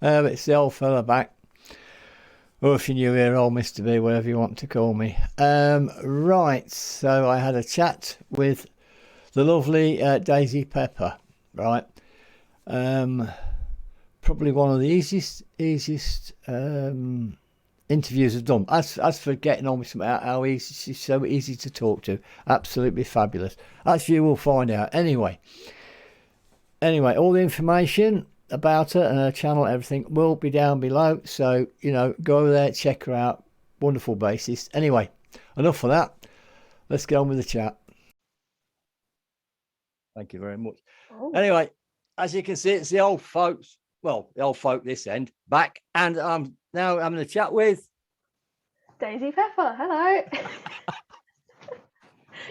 It's the old fella back. Or if you're new here, old Mr. B, whatever you want to call me. Right, so I had a chat with the lovely Daisy Pepper, right? Um, Probably one of the easiest interviews I've done. As for getting on with some, how easy she's so easy to talk to, absolutely fabulous. As you will find out. Anyway, all the information about her and her channel, everything will be down below. So, go over there, check her out. Wonderful bassist. Anyway, enough for that. Let's get on with the chat. Thank you very much. Oh. Anyway, as you can see, it's the old folks. Well, the old folk this end back, and I'm now having a chat with Daisy Pepper. Hello.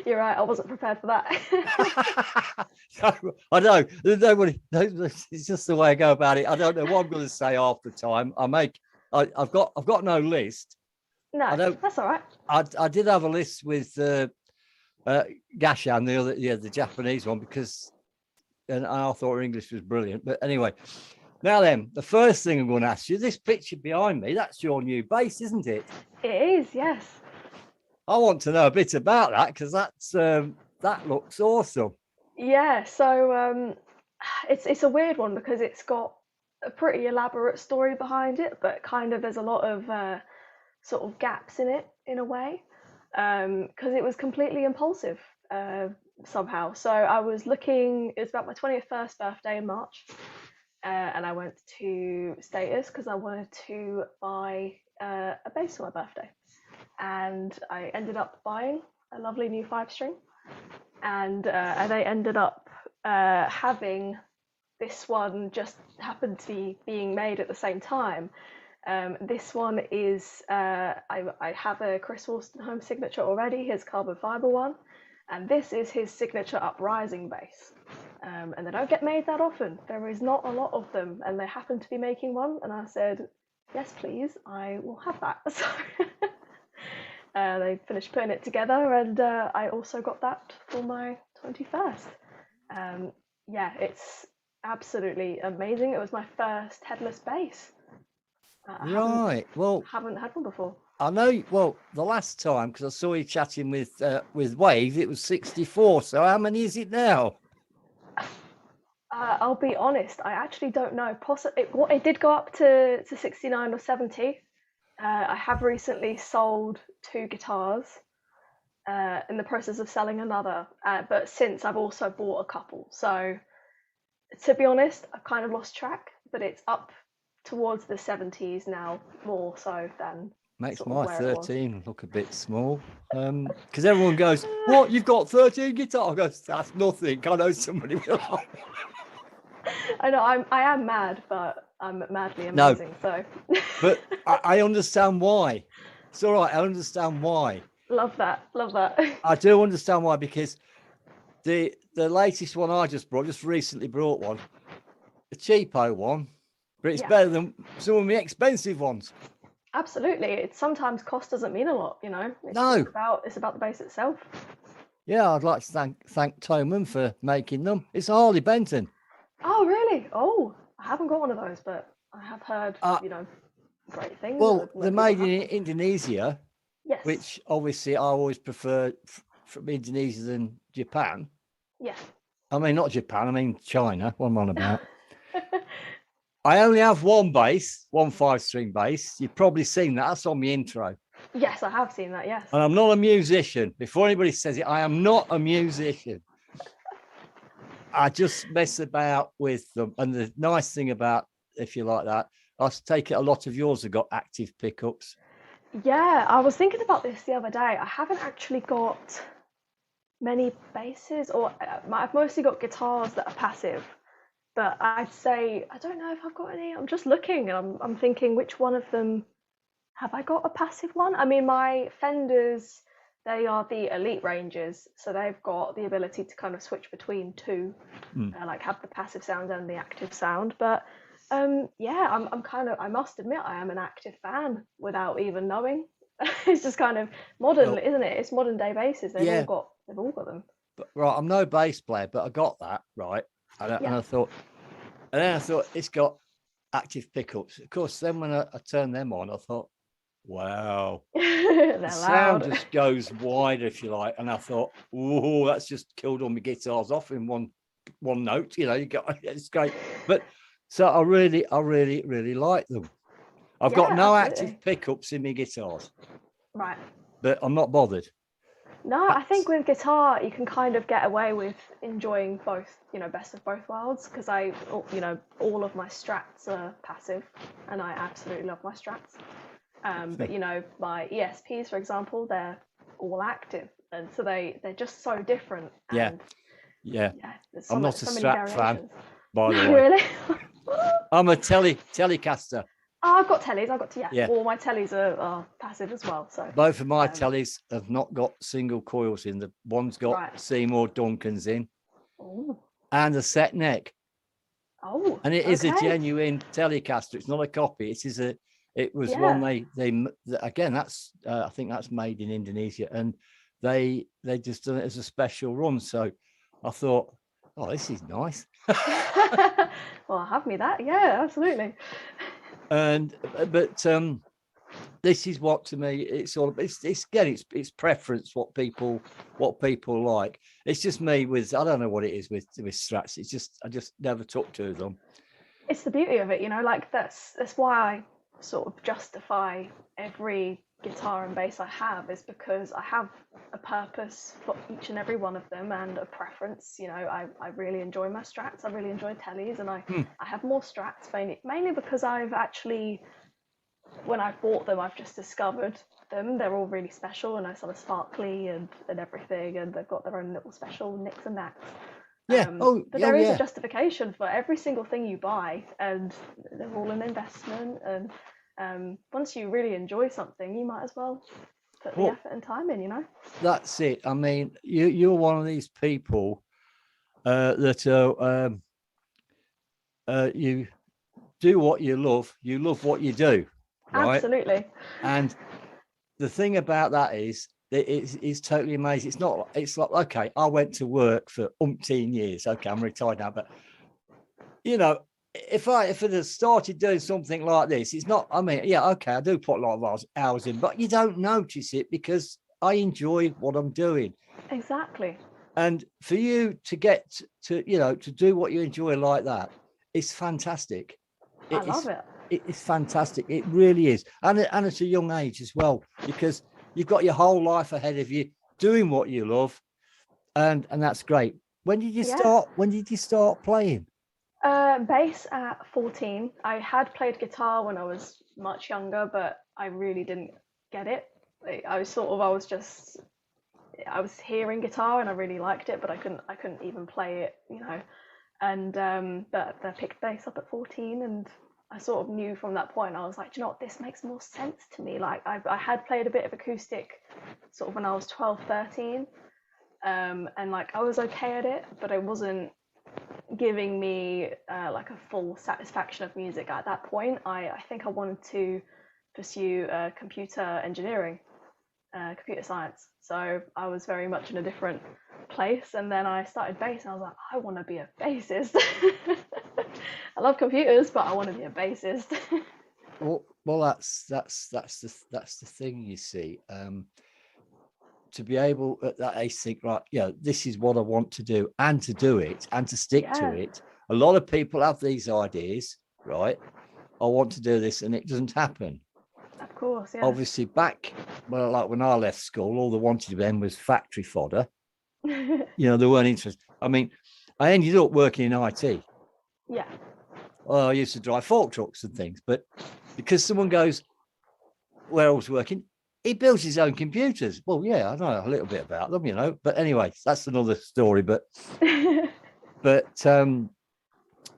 You're right. I wasn't prepared for that. I know nobody. It's just the way I go about it. I don't know what I'm going to say half the time. I've got no list. No, I don't. that's all right. I did have a list with Gashan, the Japanese one, because and I thought her English was brilliant. But anyway, now then, the first thing I'm going to ask you, this picture behind me, that's your new bass, isn't it? It is, yes. I want to know a bit about that because that looks awesome. Yeah, so it's a weird one because it's got a pretty elaborate story behind it, but kind of there's a lot of sort of gaps in it in a way, because it was completely impulsive somehow. So I was looking, it was about my 21st birthday in March, and I went to Status because I wanted to buy a bass for my birthday. And I ended up buying a lovely new 5-string, and I ended up having this one just happened to be being made at the same time. This one is I have a Chris Wolstenholme signature already, his carbon fiber one, and this is his signature uprising bass. And they don't get made that often. There is not a lot of them, and they happen to be making one, and I said, yes, please, I will have that. So they finished putting it together, and I also got that for my 21st. Yeah, it's absolutely amazing. It was my first headless bass. Right. Haven't had one before. I know. Well, the last time, because I saw you chatting with Wave, it was 64. So how many is it now? I'll be honest, I actually don't know. It did go up to 69 or 70. I have recently sold 2 guitars, in the process of selling another, but since I've also bought a couple. So to be honest, I've kind of lost track, but it's up towards the 70s now, more so than Makes sort of my where it was. 13 look a bit small. Because everyone goes, what? You've got 13 guitars? I go, that's nothing. I know somebody will. I know I am mad, but I'm madly amazing. No, so. But I understand why. It's all right. I understand why. Love that. Love that. I do understand why, because the latest one I just recently brought one, a cheapo one, but it's better than some of the expensive ones. Absolutely. It's sometimes cost doesn't mean a lot, you know. It's about the bass itself. Yeah, I'd like to thank Toman for making them. It's a Harley Benton. Oh, really? Oh, I haven't got one of those, but I have heard, great things. Well, they're made in Indonesia, yes, which obviously I always prefer from Indonesia than Japan. Yes. I mean, not Japan, I mean China. What am I on about? I only have one bass, one 5-string bass. You've probably seen that. That's on my intro. Yes, I have seen that, yes. And I'm not a musician. Before anybody says it, I am not a musician. I just mess about with them. And the nice thing about, if you like that, I take it a lot of yours have got active pickups. Yeah, I was thinking about this the other day. I haven't actually got many basses, or I've mostly got guitars that are passive. But I'd say, I don't know if I've got any. I'm just looking and I'm thinking which one of them have I got a passive one? I mean, my Fenders, they are the Elite ranges, so they've got the ability to kind of switch between two, like have the passive sound and the active sound. But yeah, I'm kind of, I must admit, I am an active fan without even knowing. It's just kind of modern, isn't it? It's modern day basses. They've all got them. But, right, I'm no bass player, but I got that right. And I thought, it's got active pickups. Of course, then when I turned them on, I thought, wow, They're the sound loud. just goes wider, if you like. And I thought, oh, that's just killed all my guitars off in one note. You know, you got it's great. But so I really like them. I've got Yeah, no active absolutely. pickups in my guitars, Right. but I'm not bothered. No, I think That's, with guitar you can kind of get away with enjoying both, best of both worlds. Because all of my Strats are passive, and I absolutely love my Strats. But my ESPs, for example, they're all active, and so they're just so different. yeah, And yeah. yeah, there's I'm not a so many Strat fan, variations. by the No, way. really. I'm a Telecaster. Oh, I've got tellies. I've got Yeah. all my tellies are passive as well. So Both of my um, tellies have not got single coils in. The one's got right. Seymour Duncans in Oh, and a set neck. oh, And it is a okay. genuine Telecaster. It's not a copy. It was one Yeah. they again, that's I think that's made in Indonesia, and they just done it as a special run. So I thought, oh, this is nice. Well, have me that. Yeah, absolutely. And but this is what, to me, it's all, it's again, it's preference, what people like. It's just me with, I don't know what it is with Strats. It's just, I just never took to them. It's the beauty of it, like that's why I sort of justify every guitar and bass I have, is because I have a purpose for each and every one of them and a preference. I really enjoy my Strats, I really enjoy tellies, and I have more Strats mainly because I've actually, when I bought them, I've just discovered them. They're all really special and they're sort of sparkly and everything, and they've got their own little special nicks and knacks. Yeah. But there is a justification for every single thing you buy, and they're all an investment. And once you really enjoy something, you might as well put the effort and time in. That's it. I mean, you're one of these people that you do what you love what you do, right? Absolutely. And the thing about that is, it's totally amazing. It's like, okay, I went to work for umpteen years. Okay, I'm retired now, but if it had started doing something like this, it's not, I mean, yeah, okay, I do put a lot of hours in, but you don't notice it because I enjoy what I'm doing. Exactly. And for you to get to do what you enjoy like that, it's fantastic. I love it. It's fantastic. It really is. And at a young age as well, because you've got your whole life ahead of you doing what you love. And that's great. When did you start playing? Bass at 14. I had played guitar when I was much younger, but I really didn't get it. I was hearing guitar and I really liked it, but I couldn't even play it. And but I picked bass up at 14, and I sort of knew from that point. I was like, do you know what, this makes more sense to me. Like I had played a bit of acoustic sort of when I was 12, 13, and like I was okay at it, but it wasn't giving me like a full satisfaction of music at that point. I think I wanted to pursue computer engineering, computer science. So I was very much in a different place, and then I started bass, and I was like, I want to be a bassist. I love computers, but I want to be a bassist. Well, that's the thing, you see. To be able at that age think, right, this is what I want to do, and to do it and to stick to it. A lot of people have these ideas, right? I want to do this, and it doesn't happen. Of course, yeah. Obviously, like when I left school, all they wanted then was factory fodder. They weren't interested. I mean, I ended up working in IT. Yeah. Well, I used to drive fork trucks and things, but because someone goes, where I was working, he builds his own computers. Well, yeah, I know a little bit about them, but anyway, that's another story. But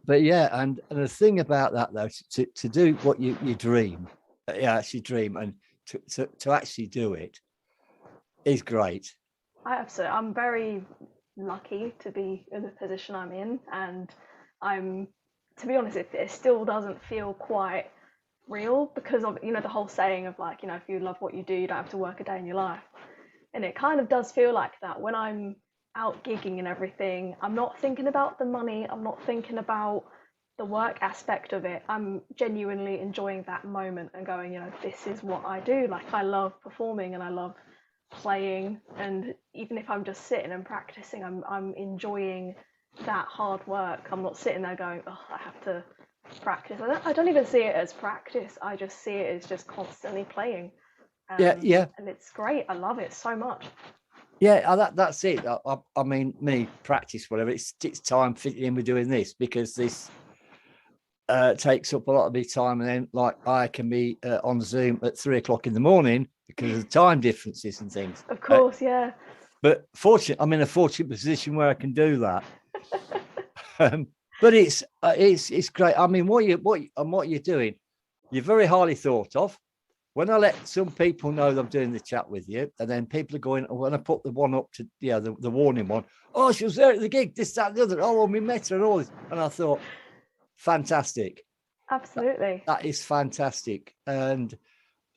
yeah, and the thing about that, though, to do what you dream, actually dream, and to actually do it is great. I'm very lucky to be in the position I'm in, and to be honest, it still doesn't feel quite real, because of the whole saying of like, if you love what you do, you don't have to work a day in your life. And it kind of does feel like that when I'm out gigging and everything. I'm not thinking about the money, I'm not thinking about the work aspect of it, I'm genuinely enjoying that moment and going, you know, this is what I do. Like, I love performing and I love playing, and even if I'm just sitting and practicing, I'm enjoying that hard work. I'm not sitting there going, oh, I have to practice. I don't even see it as practice. I just see it as just constantly playing. Yeah. And it's great. I love it so much. Yeah, that's it. I mean, me practice, whatever. It's time fitting in with doing this, because this takes up a lot of my time, and then like I can be on Zoom at 3 o'clock in the morning because of the time differences and things. Of course, yeah. But fortunately, I'm in a fortunate position where I can do that. But it's great. I mean, what you're doing, you're very highly thought of. When I let some people know that I'm doing the chat with you, and then people are going, oh, when I put the one up to, the warning one, oh, she was there at the gig, this, that, and the other. Oh, well, we met her and all this. And I thought, fantastic. Absolutely. That is fantastic. And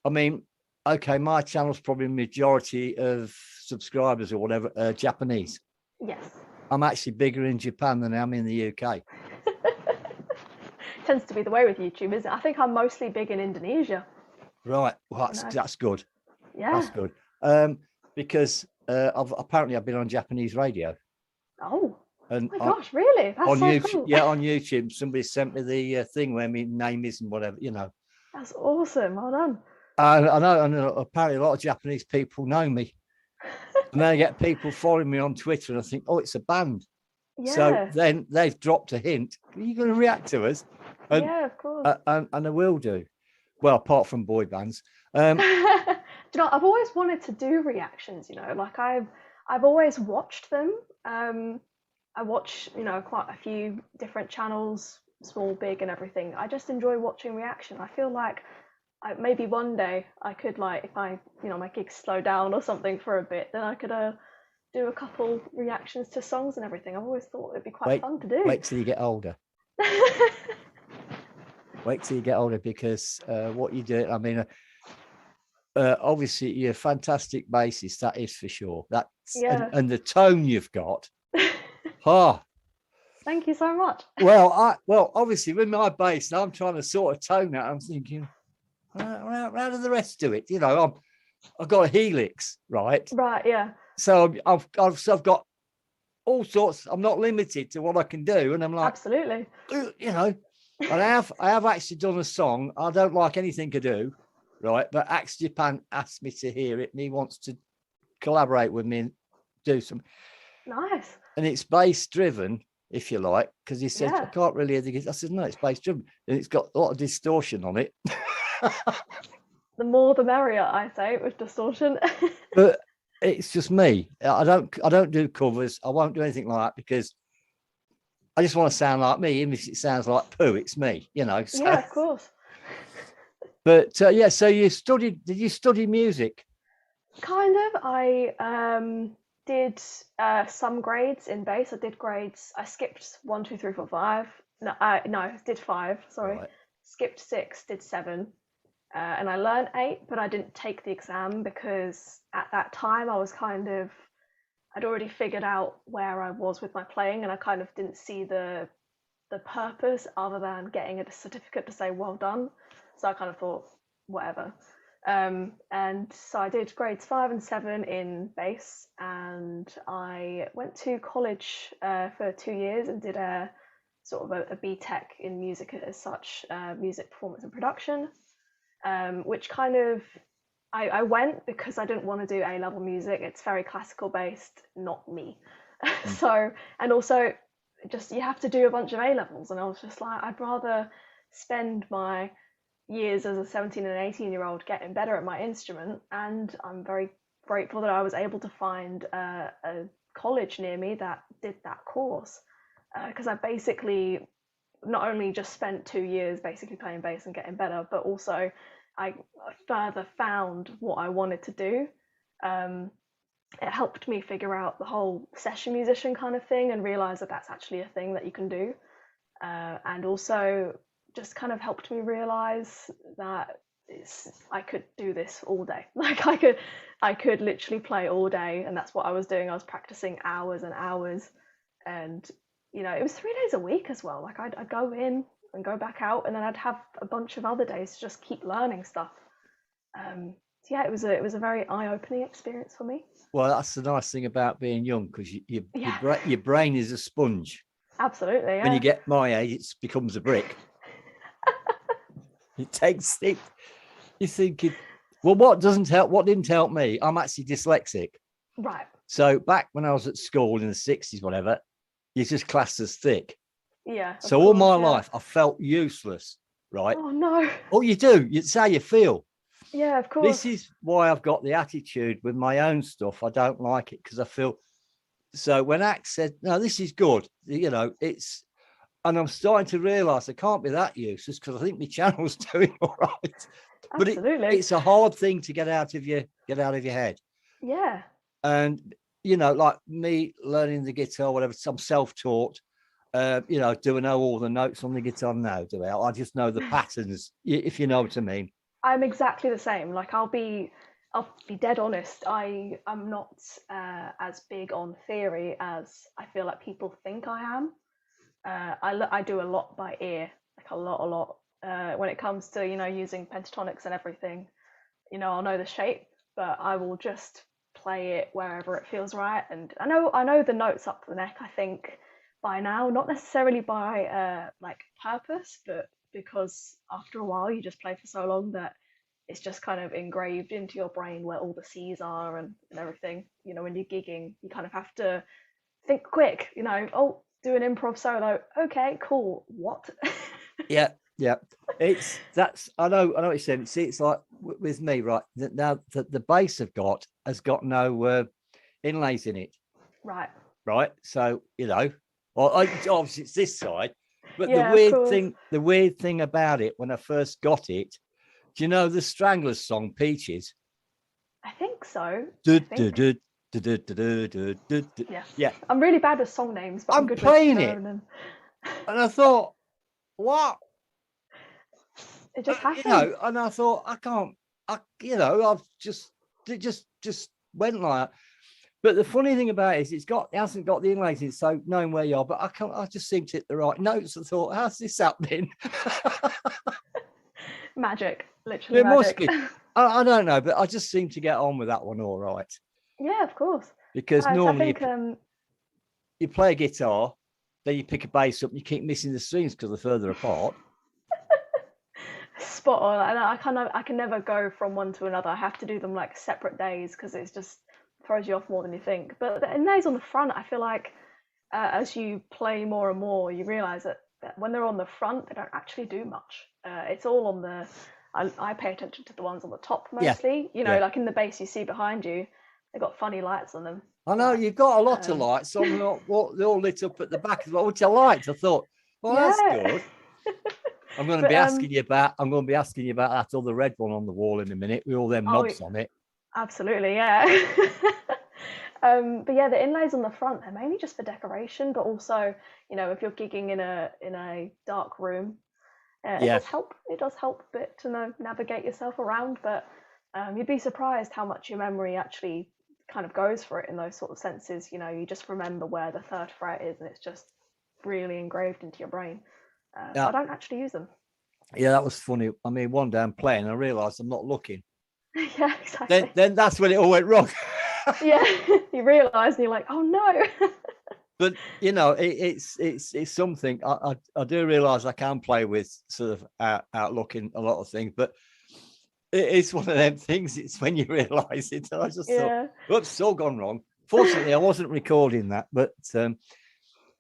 I mean, okay, my channel's probably majority of subscribers or whatever, Japanese. Yes. I'm actually bigger in Japan than I am in the UK. Tends to be the way with YouTube, isn't it? I think I'm mostly big in Indonesia. Right. Well, that's good. Yeah. That's good. Because I've been on Japanese radio. Oh. And my gosh, really? That's on so YouTube, cool. Yeah, on YouTube, somebody sent me the thing where my name is and whatever, you know. That's awesome. Well done. I know apparently a lot of Japanese people know me. And then I get people following me on Twitter, and I think, oh, it's a band. Yeah. So then they've dropped a hint. Are you going to react to us? And, yeah, of course. And I will do. Well, apart from boy bands. Do you know, I've always wanted to do reactions, you know, like I've always watched them. I watch, you know, quite a few different channels, small, big, and everything. I just enjoy watching reaction. I feel like maybe one day I could, like, if I, you know, my gigs slow down or something for a bit, then I could do a couple reactions to songs and everything. I've always thought it'd be quite fun to do. Wait till you get older. Wait till you get older, because what you do, I mean, obviously you're a fantastic bassist, that is for sure. That's and the tone you've got. Thank you so much. Well, obviously with my bass, now I'm trying to sort of tone out. I'm thinking, how do the rest do it? You know, I've got a helix, right? Right, yeah. So I've got all sorts. I'm not limited to what I can do, and I'm like, absolutely. You know, and I have actually done a song. I don't like anything to do, right? But Axe Japan asked me to hear it, and he wants to collaborate with me and do some. Nice. And it's bass driven, if you like, because he said, I can't really hear the guitar. I said, no, it's bass driven, and it's got a lot of distortion on it. The more the merrier, I say, with distortion. But it's just me. I don't do covers. I won't do anything like that, because I just want to sound like me. Even if it sounds like poo, it's me, you know. So. Yeah, of course. But so did you study music? Kind of. I did some grades in bass. I skipped 1, 2, 3, 4, 5. No, did 5. Sorry, right. Skipped 6, did 7, and I learned 8, but I didn't take the exam because at that time I was I'd already figured out where I was with my playing, and I kind of didn't see the purpose other than getting a certificate to say well done. So I kind of thought, whatever. And so I did grades 5 and 7 in bass, and I went to college for 2 years and did a sort of a BTEC in music as such, music performance and production, which kind of I went because I didn't want to do A-level music. It's very classical based, not me. So, and also just you have to do a bunch of A-levels, and I was just like, I'd rather spend my years as a 17 and 18-year-old getting better at my instrument. And I'm very grateful that I was able to find a college near me that did that course, because I basically not only just spent 2 years basically playing bass and getting better, but also I further found what I wanted to do. It helped me figure out the whole session musician kind of thing and realize that that's actually a thing that you can do, and also just kind of helped me realize that I could do this all day. Like I could literally play all day, and that's what I was doing. I was practicing hours and hours, and you know, it was 3 days a week as well. Like I'd go in and go back out, and then I'd have a bunch of other days to just keep learning stuff. So yeah, it was a very eye-opening experience for me. Well, that's the nice thing about being young, because Yeah, your brain is a sponge. absolutely. When you Yeah, get my age, it becomes a brick. It takes it. You think it. Well, what doesn't help? What didn't help me? I'm actually dyslexic. right. So back when I was at school in the 60s, whatever, you're just classed as thick. Yeah, of So all course. my Yeah. life, I felt useless. Right? Oh no. Oh, you do. It's how you feel. Yeah, of course. This is why I've got the attitude with my own stuff. I don't like it because I feel. So when Axe said, "No, this is good," you know, it's, and I'm starting to realise I can't be that useless because I think my channel's doing all right. But Absolutely. it's a hard thing to get out of your head. Yeah. And you know, like me learning the guitar, whatever. I'm self-taught. You know, do I know all the notes on the guitar? No, do I? I just know the patterns, if you know what I mean. I'm exactly the same. Like I'll be dead honest. I'm not as big on theory as I feel like people think I am. I do a lot by ear, like a lot. When it comes to, you know, using pentatonics and everything, you know, I'll know the shape, but I will just play it wherever it feels right. And I know the notes up the neck, I think, by now, not necessarily by like purpose, but because after a while you just play for so long that it's just kind of engraved into your brain where all the C's are and everything. You know, when you're gigging, you kind of have to think quick, you know, oh, do an improv solo. Okay, cool. What? Yeah. I know what you're saying. See, it's like with me, right? Now the bass has got no inlays in it. Right. Right. So, you know, well, obviously it's this side, but Yeah, of course. the weird thing about it when I first got it, do you know the Stranglers song Peaches? I think so. I Du, du, think. du, du, du, du, du, du, du, du. Yeah. Yeah. I'm really bad with song names, but I'm I'm good with playing it. learning. And I thought, what? It just You happens. know, and I thought, you know, it just went like that. But the funny thing about it is it hasn't got the inlays in, so knowing where you are, but I just seem to hit the right notes. I thought, how's this happening? Magic. Literally It must magic. be. I don't know, but I just seem to get on with that one all right. Yeah, of course. Because I normally think you play a guitar, then you pick a bass up and you keep missing the strings because they're further apart. spot on. I can never go from one to another. I have to do them like separate days because it's just throws you off more than you think. But the inlays on the front, I feel like as you play more and more, you realise that when they're on the front, they don't actually do much. It's all on the. I pay attention to the ones on the top mostly. You know, like in the bass you see behind you, they've got funny lights on them. I know you've got a lot of lights. Some they're all lit up at the back as well, which I liked. I thought, well, that's good. I'm going to be asking you about that other red one on the wall in a minute with all them knobs on it. Absolutely, yeah. But yeah, the inlays on the front, they're mainly just for decoration, but also, you know, if you're gigging in a dark room, it does help. It does help a bit to navigate yourself around, but you'd be surprised how much your memory actually kind of goes for it in those sort of senses. You know, you just remember where the third fret is, and it's just really engraved into your brain. So I don't actually use them. Yeah, that was funny. I mean, one day I'm playing, and I realised I'm not looking. Yeah, exactly. Then that's when it all went wrong. Yeah, you realise, and you're like, oh no. But you know, it's something. I do realise I can play with sort of outlooking a lot of things, but it's one of them things. It's when you realise it. And I just thought, oops, it's all gone wrong. Fortunately, I wasn't recording that, but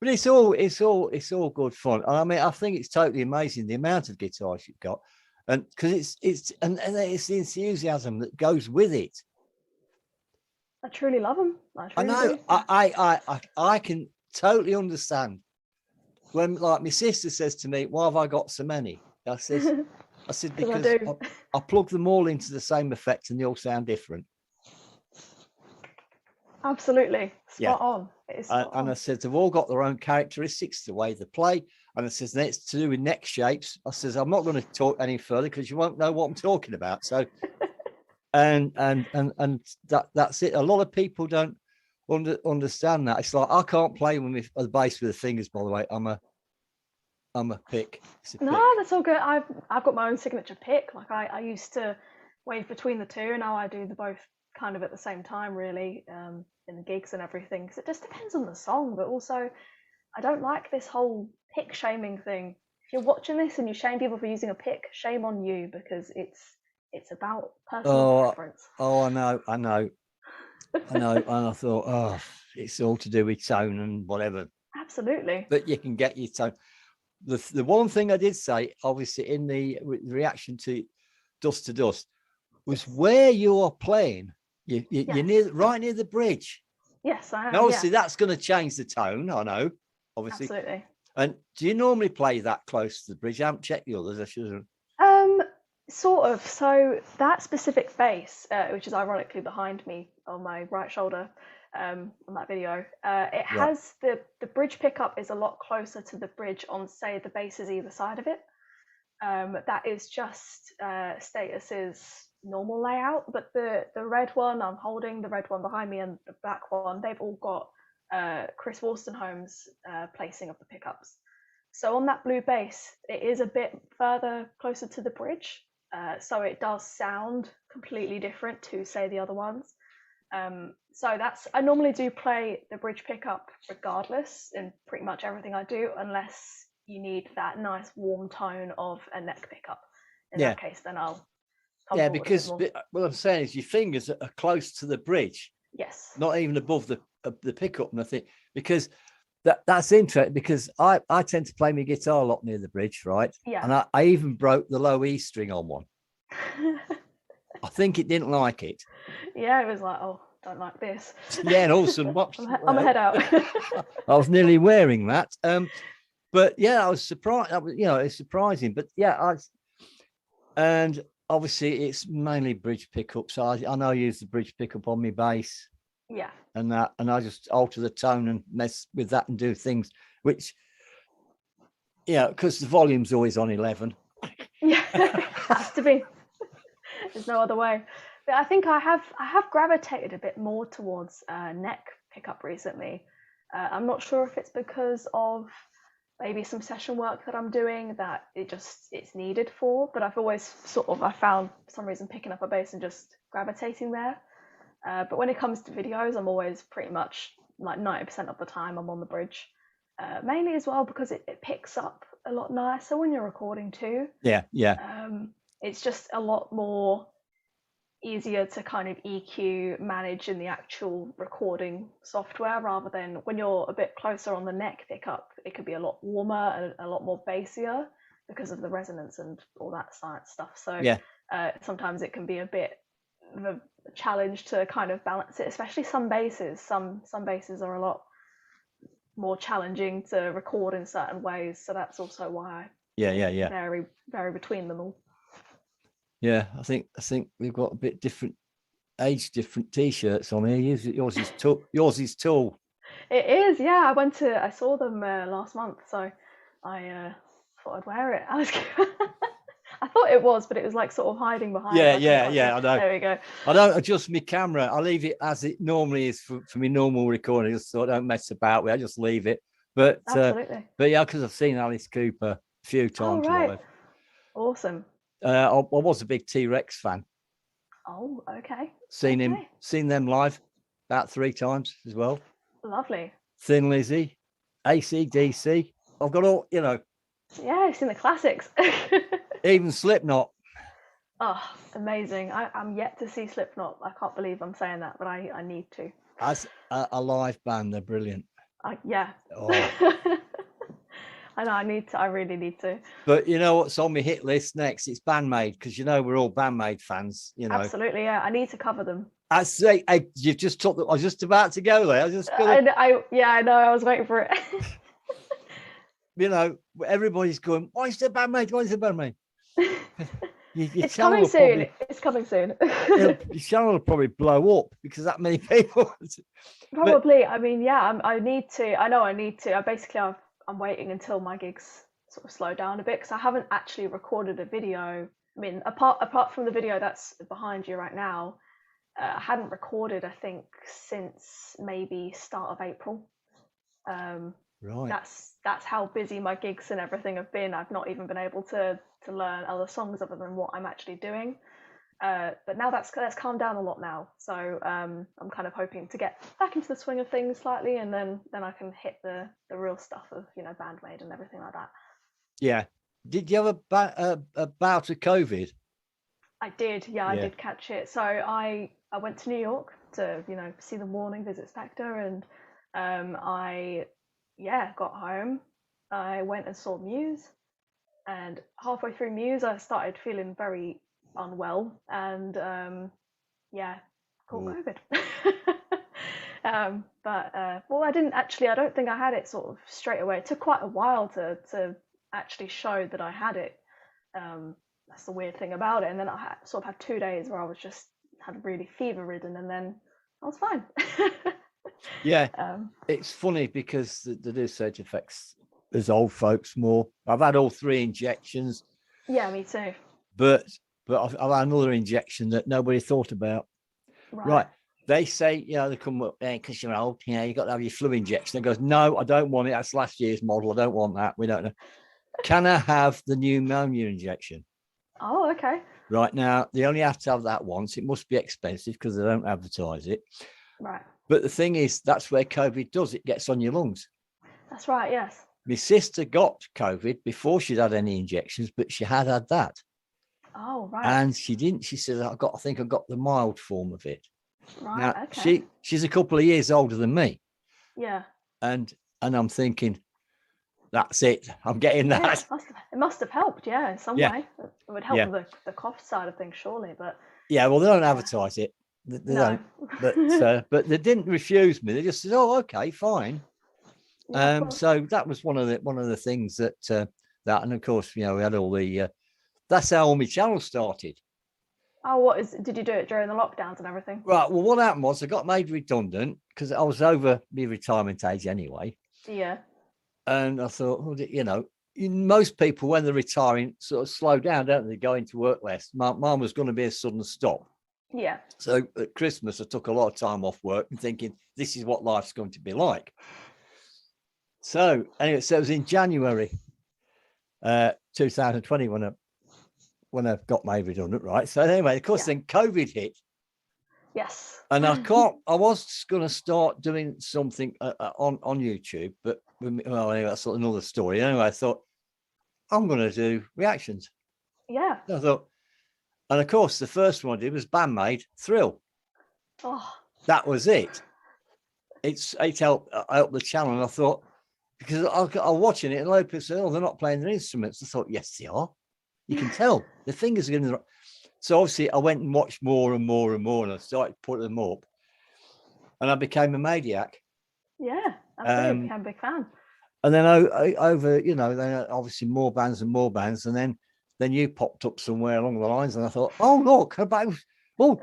it's all good fun. And I mean, I think it's totally amazing the amount of guitars you've got, and because it's the enthusiasm that goes with it. I truly love them. I know. I can totally understand when, like, my sister says to me, "Why have I got so many?" I said because I plug them all into the same effect and they all sound different. Absolutely, spot on. And I said they've all got their own characteristics, the way they play. And I says it's to do with neck shapes. I says I'm not going to talk any further because you won't know what I'm talking about. So, and that's it. A lot of people don't. understand that. It's like I can't play with the bass with the fingers. By the way, I'm a pick. It's a pick. No, that's all good. I've got my own signature pick. Like I used to wave between the two, and now I do the both kind of at the same time, really, in the gigs and everything. Because it just depends on the song, but also I don't like this whole pick shaming thing. If you're watching this and you shame people for using a pick, shame on you, because it's about personal preference. Oh, I know. And I thought, oh, it's all to do with tone and whatever. Absolutely. But you can get your tone. The one thing I did say, obviously, in the reaction to Dust to Dust, was where you are playing. You're right near the bridge. Yes, I am. Now, obviously, that's going to change the tone. I know, obviously. Absolutely. And do you normally play that close to the bridge? I haven't checked the others. I should have. Sort of. So that specific bass, which is ironically behind me on my right shoulder, on that video, it has the bridge pickup is a lot closer to the bridge on, say, the basses either side of it. That is just Status's normal layout, but the red one I'm holding, the red one behind me, and the black one, they've all got Chris Wolstenholme's placing of the pickups. So on that blue bass, it is a bit further closer to the bridge, so it does sound completely different to, say, the other ones. So I normally do play the bridge pickup regardless in pretty much everything I do, unless you need that nice warm tone of a neck pickup. In that case, then I'll come because what I'm saying is your fingers are close to the bridge. Yes. Not even above the pickup, and I think because that's interesting, because I tend to play my guitar a lot near the bridge, right? Yeah. And I even broke the low E string on one. I think it didn't like it. Yeah, it was like, oh, don't like this. Yeah, and all of a sudden, I'm a head out. I was nearly wearing that. But yeah, I was surprised. It's surprising. But yeah, and obviously it's mainly bridge pickup. So I know I use the bridge pickup on my bass. Yeah. And I just alter the tone and mess with that and do things, which, because the volume's always on 11. Yeah, has to be. There's no other way. But I think I have gravitated a bit more towards neck pickup recently. I'm not sure if it's because of maybe some session work that I'm doing that it's needed for, but I've always I found for some reason picking up a bass and just gravitating there. But when it comes to videos, I'm always pretty much like 90% of the time I'm on the bridge, mainly as well because it picks up a lot nicer when you're recording too. Yeah. It's just a lot more easier to kind of EQ manage in the actual recording software, rather than when you're a bit closer on the neck pickup, it could be a lot warmer and a lot more bassier because of the resonance and all that science stuff. So sometimes it can be a bit of a challenge to kind of balance it, especially some basses. Some basses are a lot more challenging to record in certain ways, so that's also why I vary between them all. Yeah, I think we've got a bit different t-shirts on here. Yours is tall. It is, yeah. I saw them last month, so I thought I'd wear it. I thought it was, but it was like sort of hiding behind. Yeah. I know. There we go. I don't adjust my camera. I leave it as it normally is for my normal recording, so I don't mess about with it. I just leave it. But absolutely. But yeah, because I've seen Alice Cooper a few times. Oh, right. Awesome. I was a big T-Rex fan. Oh, okay. Seen them live about 3 times as well. Lovely. Thin Lizzy, AC/DC. I've got all, Yeah, I've seen the classics. Even Slipknot. Oh, amazing. I'm yet to see Slipknot. I can't believe I'm saying that, but I need to. As a live band, they're brilliant. Yeah. Oh. I know, I really need to. But you know what's on my hit list next? It's Bandmade, because we're all Bandmade fans. Absolutely, yeah. I need to cover them. I say, you've just took them. I was just about to go there. I know. I was waiting for it. Everybody's going, why is there Bandmade? Why is there Bandmade? It's coming soon. It's coming soon. Your channel will probably blow up because that many people. Probably. I mean, yeah. I need to. I know I need to. I'm waiting until my gigs sort of slow down a bit, because I haven't actually recorded a video. I mean, apart from the video that's behind you right now, I hadn't recorded, I think, since maybe start of April. Right. That's how busy my gigs and everything have been. I've not even been able to learn other songs other than what I'm actually doing. But now that's calmed down a lot now. So I'm kind of hoping to get back into the swing of things slightly, and then I can hit the real stuff of, you know, Bandmade and everything like that. Yeah. Did you have a bout of COVID? I did, yeah, I Yeah. did catch it. So I went to New York to, you know, see the Warning, visit Spectre, and I got home. I went and saw Muse, and halfway through Muse, I started feeling very unwell, and caught Ooh. COVID. Well, I didn't actually. I don't think I had it sort of straight away. It took quite a while to actually show that I had it. That's the weird thing about it. And then I sort of had 2 days where I was just had really fever ridden, and then I was fine. Yeah, it's funny because the do say it affects us old folks more. I've had all 3 injections. Yeah, me too. But I've had another injection that nobody thought about. Right. They say, you know, they come up there because you're old, you know, you got to have your flu injection. It goes, no, I don't want it. That's last year's model. I don't want that. We don't know. Can I have the pneumonia injection? Oh, okay. Right, now, they only have to have that once. It must be expensive because they don't advertise it. Right. But the thing is, that's where COVID does. It gets on your lungs. That's right, yes. My sister got COVID before she'd had any injections, but she had that. Oh, right. And she didn't. She said, I think I got the mild form of it. Right, Now, okay. she's a couple of years older than me. Yeah. And I'm thinking, that's it. I'm getting that. It must have helped, yeah, in some way. It would help with the cough side of things, surely, but... Yeah, well, they don't advertise it. They don't. But they didn't refuse me. They just said, oh, okay, fine. Yeah, so that was one of the things that, and of course, you know, we had all the, that's how all my channels started. Oh, did you do it during the lockdowns and everything? Right. Well, what happened was I got made redundant because I was over my retirement age anyway. Yeah. And I thought, well, you know, most people when they're retiring sort of slow down, don't they? Go into work less. Mine was going to be a sudden stop. Yeah. So at Christmas, I took a lot of time off work and thinking this is what life's going to be like. So anyway, so it was in January 2020 when I got made redundant, right? So anyway, of course, then COVID hit. Yes. And I was going to start doing something on YouTube, but anyway, that's another story. Anyway, I thought I'm going to do reactions. Yeah. I thought, and of course, the first one I did was Bandmade Thrill. Oh. That was it. It helped the channel, and I thought, because I was watching it, and a lot of people said, "Oh, they're not playing their instruments." I thought, yes, they are. You can tell the fingers are getting. So obviously, I went and watched more and more and more, and I started putting them up, and I became a maniac. Yeah, absolutely. Became a big fan. And then over, you know, then obviously more bands and more bands, and then you popped up somewhere along the lines, and I thought, oh look,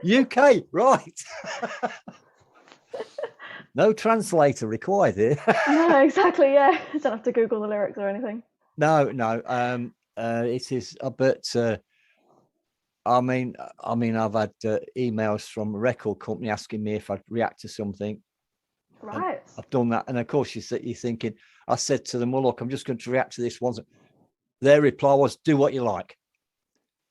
UK, right? No translator required here. No, exactly. Yeah, I don't have to Google the lyrics or anything. No. It is, but I mean, I've had emails from a record company asking me if I'd react to something. Right. I've done that, and of course you're thinking. I said to them, well, look, I'm just going to react to this one. Their reply was, do what you like.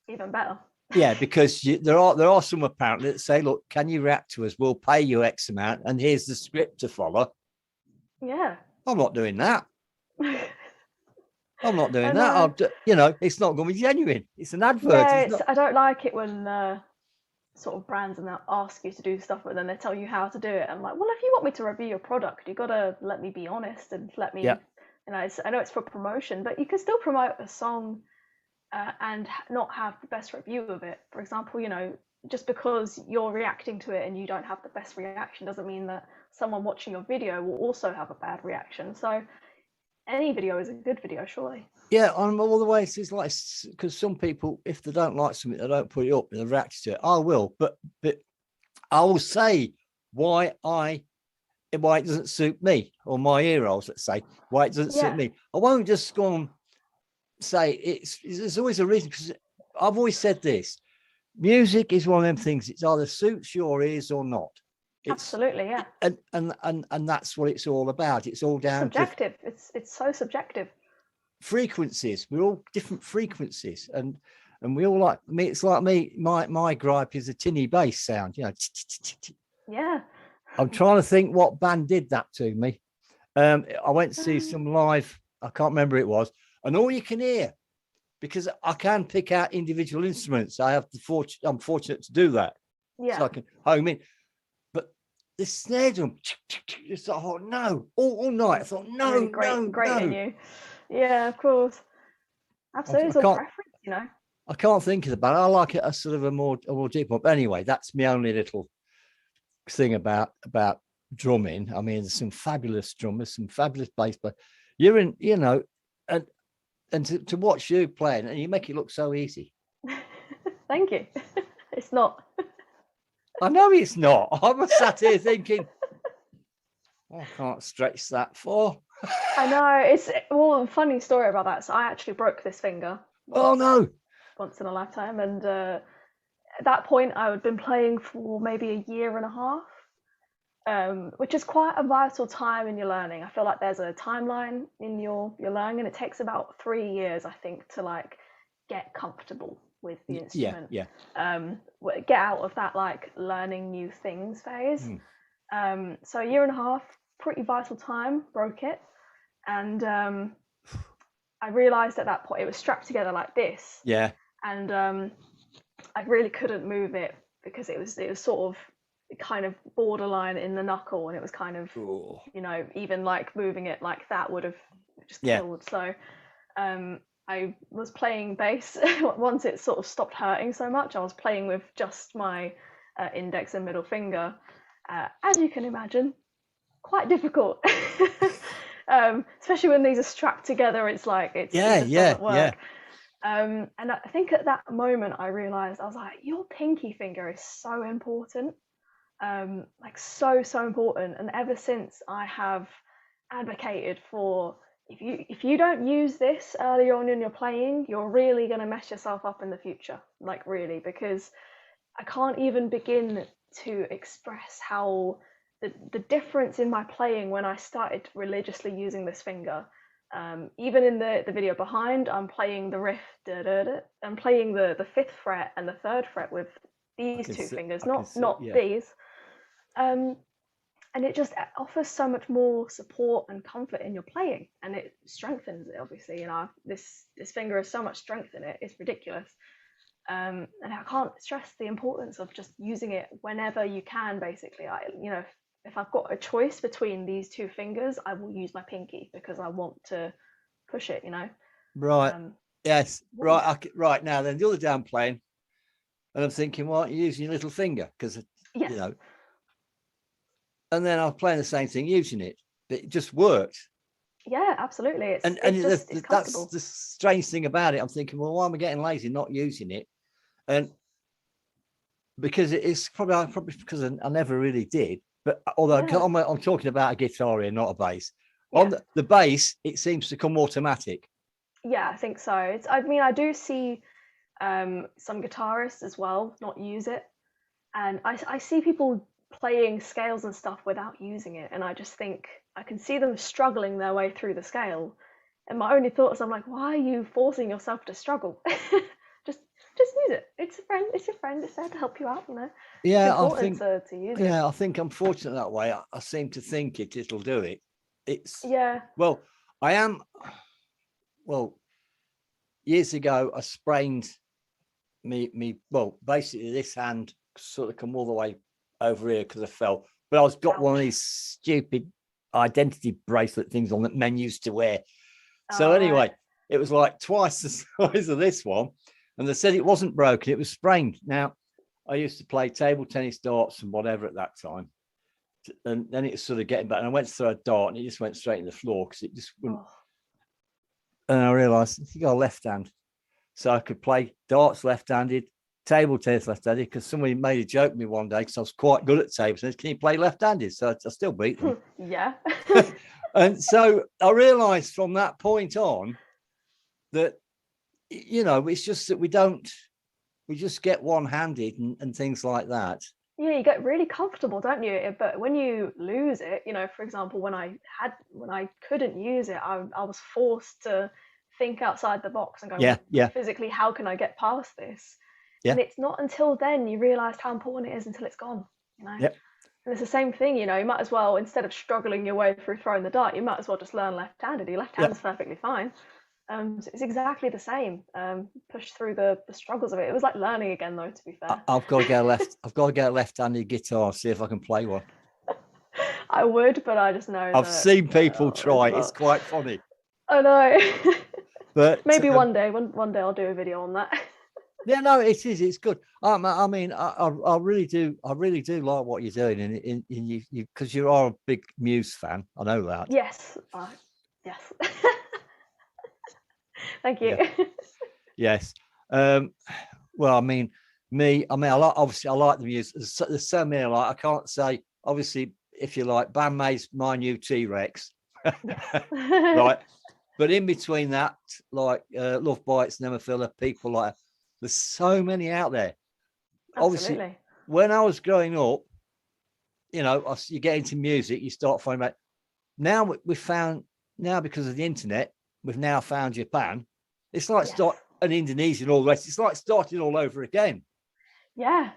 Even better. Yeah, because there are some apparently that say, look, can you react to us? We'll pay you X amount, and here's the script to follow. Yeah. I'm not doing that. I'm not doing that. You know, it's not going to be genuine. It's an advert. Yeah, I don't like it when sort of brands and they'll ask you to do stuff, but then they tell you how to do it. I'm like, well, if you want me to review your product, you got to let me be honest and let me. Yeah. You know, I know it's for promotion, but you can still promote a song and not have the best review of it. For example, you know, just because you're reacting to it and you don't have the best reaction doesn't mean that someone watching your video will also have a bad reaction. So any video is a good video, surely. Yeah, on all the ways, it's like, because some people, if they don't like something, they don't put it up, they react to it. I will, but I will say why it doesn't suit me, or my heroes, let's say, why it doesn't suit me. I won't just go and say there's always a reason, because I've always said this. music is one of them things. It's either suits your ears or not. Absolutely, yeah. And that's what it's all about. It's all down subjective. It's so subjective. Frequencies. We're all different frequencies, and we all like me. It's like me. My gripe is a tinny bass sound. Yeah. I'm trying to think what band did that to me. I went to see some live. I can't remember who it was, and all you can hear, because I can pick out individual instruments. I'm fortunate to do that. Yeah. So I can home in. But this snare drum, it's like, oh no, all night. I thought, no, really great in you. Yeah, of course. Absolutely, it's all preference, I can't think of the band. I like it as sort of a more deep one. But anyway, that's my only little thing about drumming. I mean, there's some fabulous drummers, some fabulous bass players. You're in, and to watch you playing, and you make it look so easy. Thank you. It's not. I know it's not. I was sat here thinking, I can't stretch that far. I know. A funny story about that. So I actually broke this finger. Oh no! Once in a lifetime, and at that point, I had been playing for maybe a year and a half, which is quite a vital time in your learning. I feel like there's a timeline in your learning, and it takes about 3 years, I think, to like get comfortable with the instrument. Yeah. Get out of that like learning new things phase. So a year and a half, pretty vital time. Broke it, and I realized at that point it was strapped together like this. Yeah. And I really couldn't move it because it was sort of kind of borderline in the knuckle, and it was kind of even like moving it like that would have just killed. So I was playing bass once it sort of stopped hurting so much. I was playing with just my index and middle finger, as you can imagine, quite difficult. Especially when these are strapped together, it's like it just doesn't work. And I think at that moment I realized, I was like, your pinky finger is so important, like so important. And ever since, I have advocated for, if you don't use this early on in your playing, you're really going to mess yourself up in the future, like really, because I can't even begin to express how the difference in my playing when I started religiously using this finger. Even in the video behind, I'm playing the riff, I'm playing the 5th fret and the 3rd fret with these two fingers, not these. And it just offers so much more support and comfort in your playing, and it strengthens it, obviously. This finger has so much strength in it, it's ridiculous. And I can't stress the importance of just using it whenever you can, basically. If I've got a choice between these two fingers, I will use my pinky because I want to push it, Right. Yes. Right. Now then, the other day I'm playing, and I'm thinking, well, you're using your little finger because, and then I was playing the same thing, using it. But it just worked. Yeah, absolutely. It's that's the strange thing about it. I'm thinking, well, why am I getting lazy not using it? And because it's probably because I never really did. But although I'm talking about a guitar here, not a bass. Yeah. On the bass, it seems to come automatic. Yeah, I think so. I do see some guitarists as well not use it, and I see people playing scales and stuff without using it, and I just think I can see them struggling their way through the scale. And my only thought is, I'm like, why are you forcing yourself to struggle? Just use it. It's a friend. It's your friend. It's there to help you out, Yeah, I think to use it. Yeah, I think I'm fortunate that way. I seem to think it'll do it. Well, I am. Well, years ago, I sprained me. Well, basically, this hand sort of come all the way over here because I fell. But I got one of these stupid identity bracelet things on that men used to wear. So anyway, it was like twice the size of this one. And they said it wasn't broken, it was sprained. Now, I used to play table tennis, darts, and whatever at that time. And then it was sort of getting back. And I went to throw a dart, and it just went straight in the floor because it just wouldn't. And I realised you got a left hand. So I could play darts left-handed, table tennis left-handed, because somebody made a joke with me one day because I was quite good at table tennis. Can you play left-handed? So I still beat them. Yeah. And so I realised from that point on that, it's just that we don't we just get one-handed and things like that. Yeah, you get really comfortable, don't you? But when you lose it, for example, when I couldn't use it, I was forced to think outside the box and go, Yeah, well, yeah, physically, how can I get past this? yeah, And it's not until then you realize how important it is until it's gone, yeah, And it's the same thing, you might as well, instead of struggling your way through throwing the dart, you might as well just learn left-handed. Your left yeah. hand's perfectly fine. So it's exactly the same. Push through the struggles of it. It was like learning again, though, to be fair. I've got to get a left. I've got to get a left-handed guitar. See if I can play one. I would, but I just know I've that seen people there's a try. It's lot. quite funny. I know. But Maybe one day. One day I'll do a video on that. yeah, no, it is. It's good. I mean, I really do. I really do like what you're doing, and in you because you are a big Muse fan. I know that. Yes. Yes. Thank you. Yeah. Yes. Well, I mean, I like, obviously I like the Muse. There's so many I can't say. Obviously, if you like, Bandmaid's my new T-Rex. Right. But in between that, like Love Bites, Never Filler, people like there's so many out there. Absolutely. Obviously, when I was growing up, you get into music, you start finding out. Now we found because of the internet, we've now found Japan. It's like start an Indonesian, all the rest. It's like starting all over again. Yeah.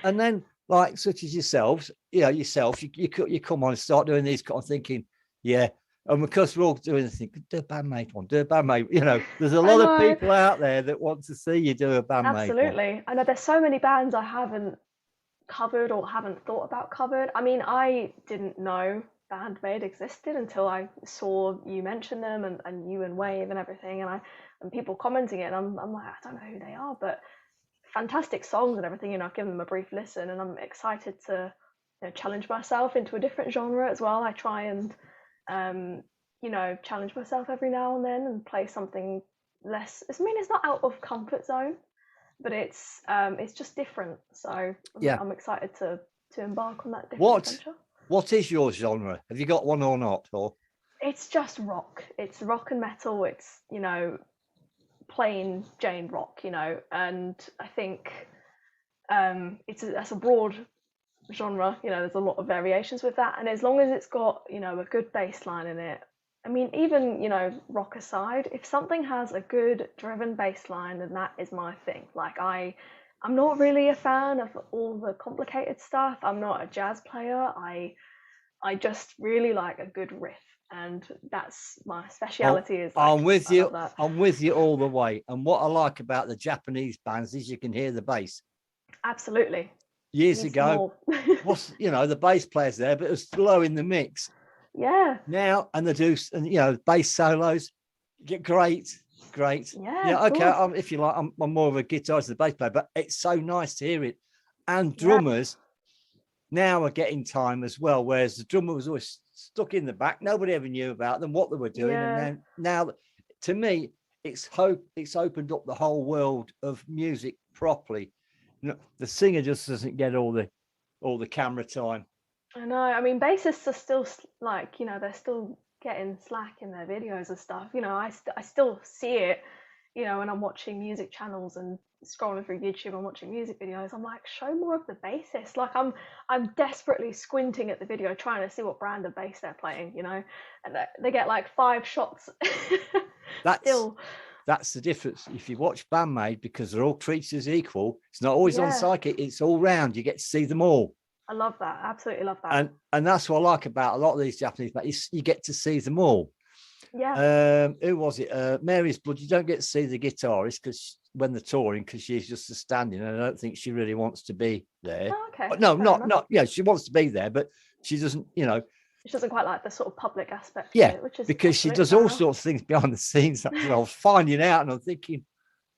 And then, like such as yourselves, you come on and start doing these kind of thinking, yeah. And because we're all doing the thing, do a Bandmaid one, do a Bandmaid. There's a lot of people out there that want to see you do a Bandmaid. Absolutely. I know there's so many bands I haven't covered or haven't thought about covered. I mean, I didn't know Bandmaid existed until I saw you mention them and you and Wave and everything, and people commenting it. And I'm like, I don't know who they are, but fantastic songs and everything. I've given them a brief listen, and I'm excited to challenge myself into a different genre as well. I try and challenge myself every now and then and play something less. I mean, it's not out of comfort zone, but it's just different. So yeah, I'm excited to embark on that different adventure. What is your genre? Have you got one or not? Or it's just rock. It's rock and metal. It's plain Jane rock. And I think that's a broad genre. There's a lot of variations with that, and as long as it's got a good bass line in it. I mean, even rock aside, if something has a good driven bass line, then that is my thing. Like I'm not really a fan of all the complicated stuff. I'm not a jazz player. I just really like a good riff, and that's my speciality. I'm with you. I'm with you all the way. And what I like about the Japanese bands is you can hear the bass. Absolutely. Years ago, the bass player's there, but it was low in the mix. Yeah. Now, and they do, and bass solos get great. Yeah. Okay. If you like, I'm more of a guitarist than a bass player, but it's so nice to hear it. And drummers now are getting time as well, whereas the drummer was always stuck in the back. Nobody ever knew about them, what they were doing. Yeah. And then now, to me, it's opened up the whole world of music properly. The singer just doesn't get all the camera time. I know. I mean, bassists are still like, they're still getting slack in their videos and stuff. I still see it, when I'm watching music channels and scrolling through YouTube and watching music videos. I'm like, show more of the bassist. Like I'm desperately squinting at the video trying to see what brand of bass they're playing, and they get like 5 shots. That's the difference. If you watch Bandmaid, because they're all creatures equal, it's not always on psychic, it's all round. You get to see them all. I love that. Absolutely love that. And that's what I like about a lot of these Japanese bands. You get to see them all. Yeah. Who was it? Mary's Blood. You don't get to see the guitarist because when they're touring, because she's just a standing, and I don't think she really wants to be there. Oh, okay. No, not. Yeah, she wants to be there, but she doesn't. She doesn't quite like the sort of public aspect. Yeah, of it, which is because she does all sorts of things behind the scenes. I was finding out, and I'm thinking,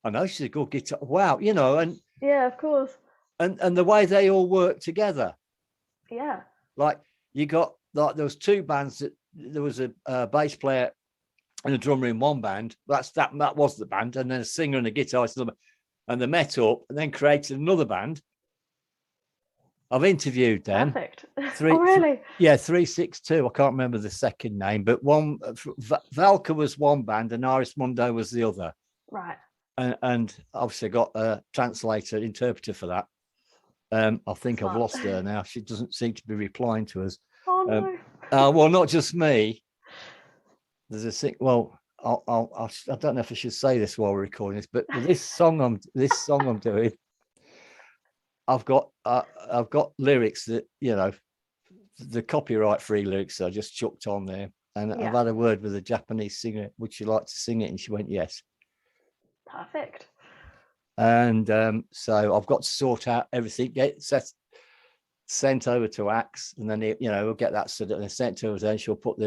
I know she's a good guitar. Wow, and yeah, of course. And the way they all work together. Yeah. Like you got there was 2 bands that there was a bass player and a drummer in one band. That was the band, and then a singer and a guitarist, and they met up and then created another band. I've interviewed them. Perfect. Oh, really? 362. I can't remember the second name, but one Valka was one band and Iris Mundo was the other. Right. and obviously got a translator, interpreter for that. I think I've lost her now. She doesn't seem to be replying to us. Oh no. Well, not just me. There's a thing. Well, I don't know if I should say this while we're recording this, but this song I'm doing, I've got lyrics that, you know, the copyright free lyrics I just chucked on there, and I've had a word with a Japanese singer. Would she like to sing it? And she went yes. Perfect. And so I've got to sort out everything, get sent over to Axe, and then we'll get that sent to her. Then she'll put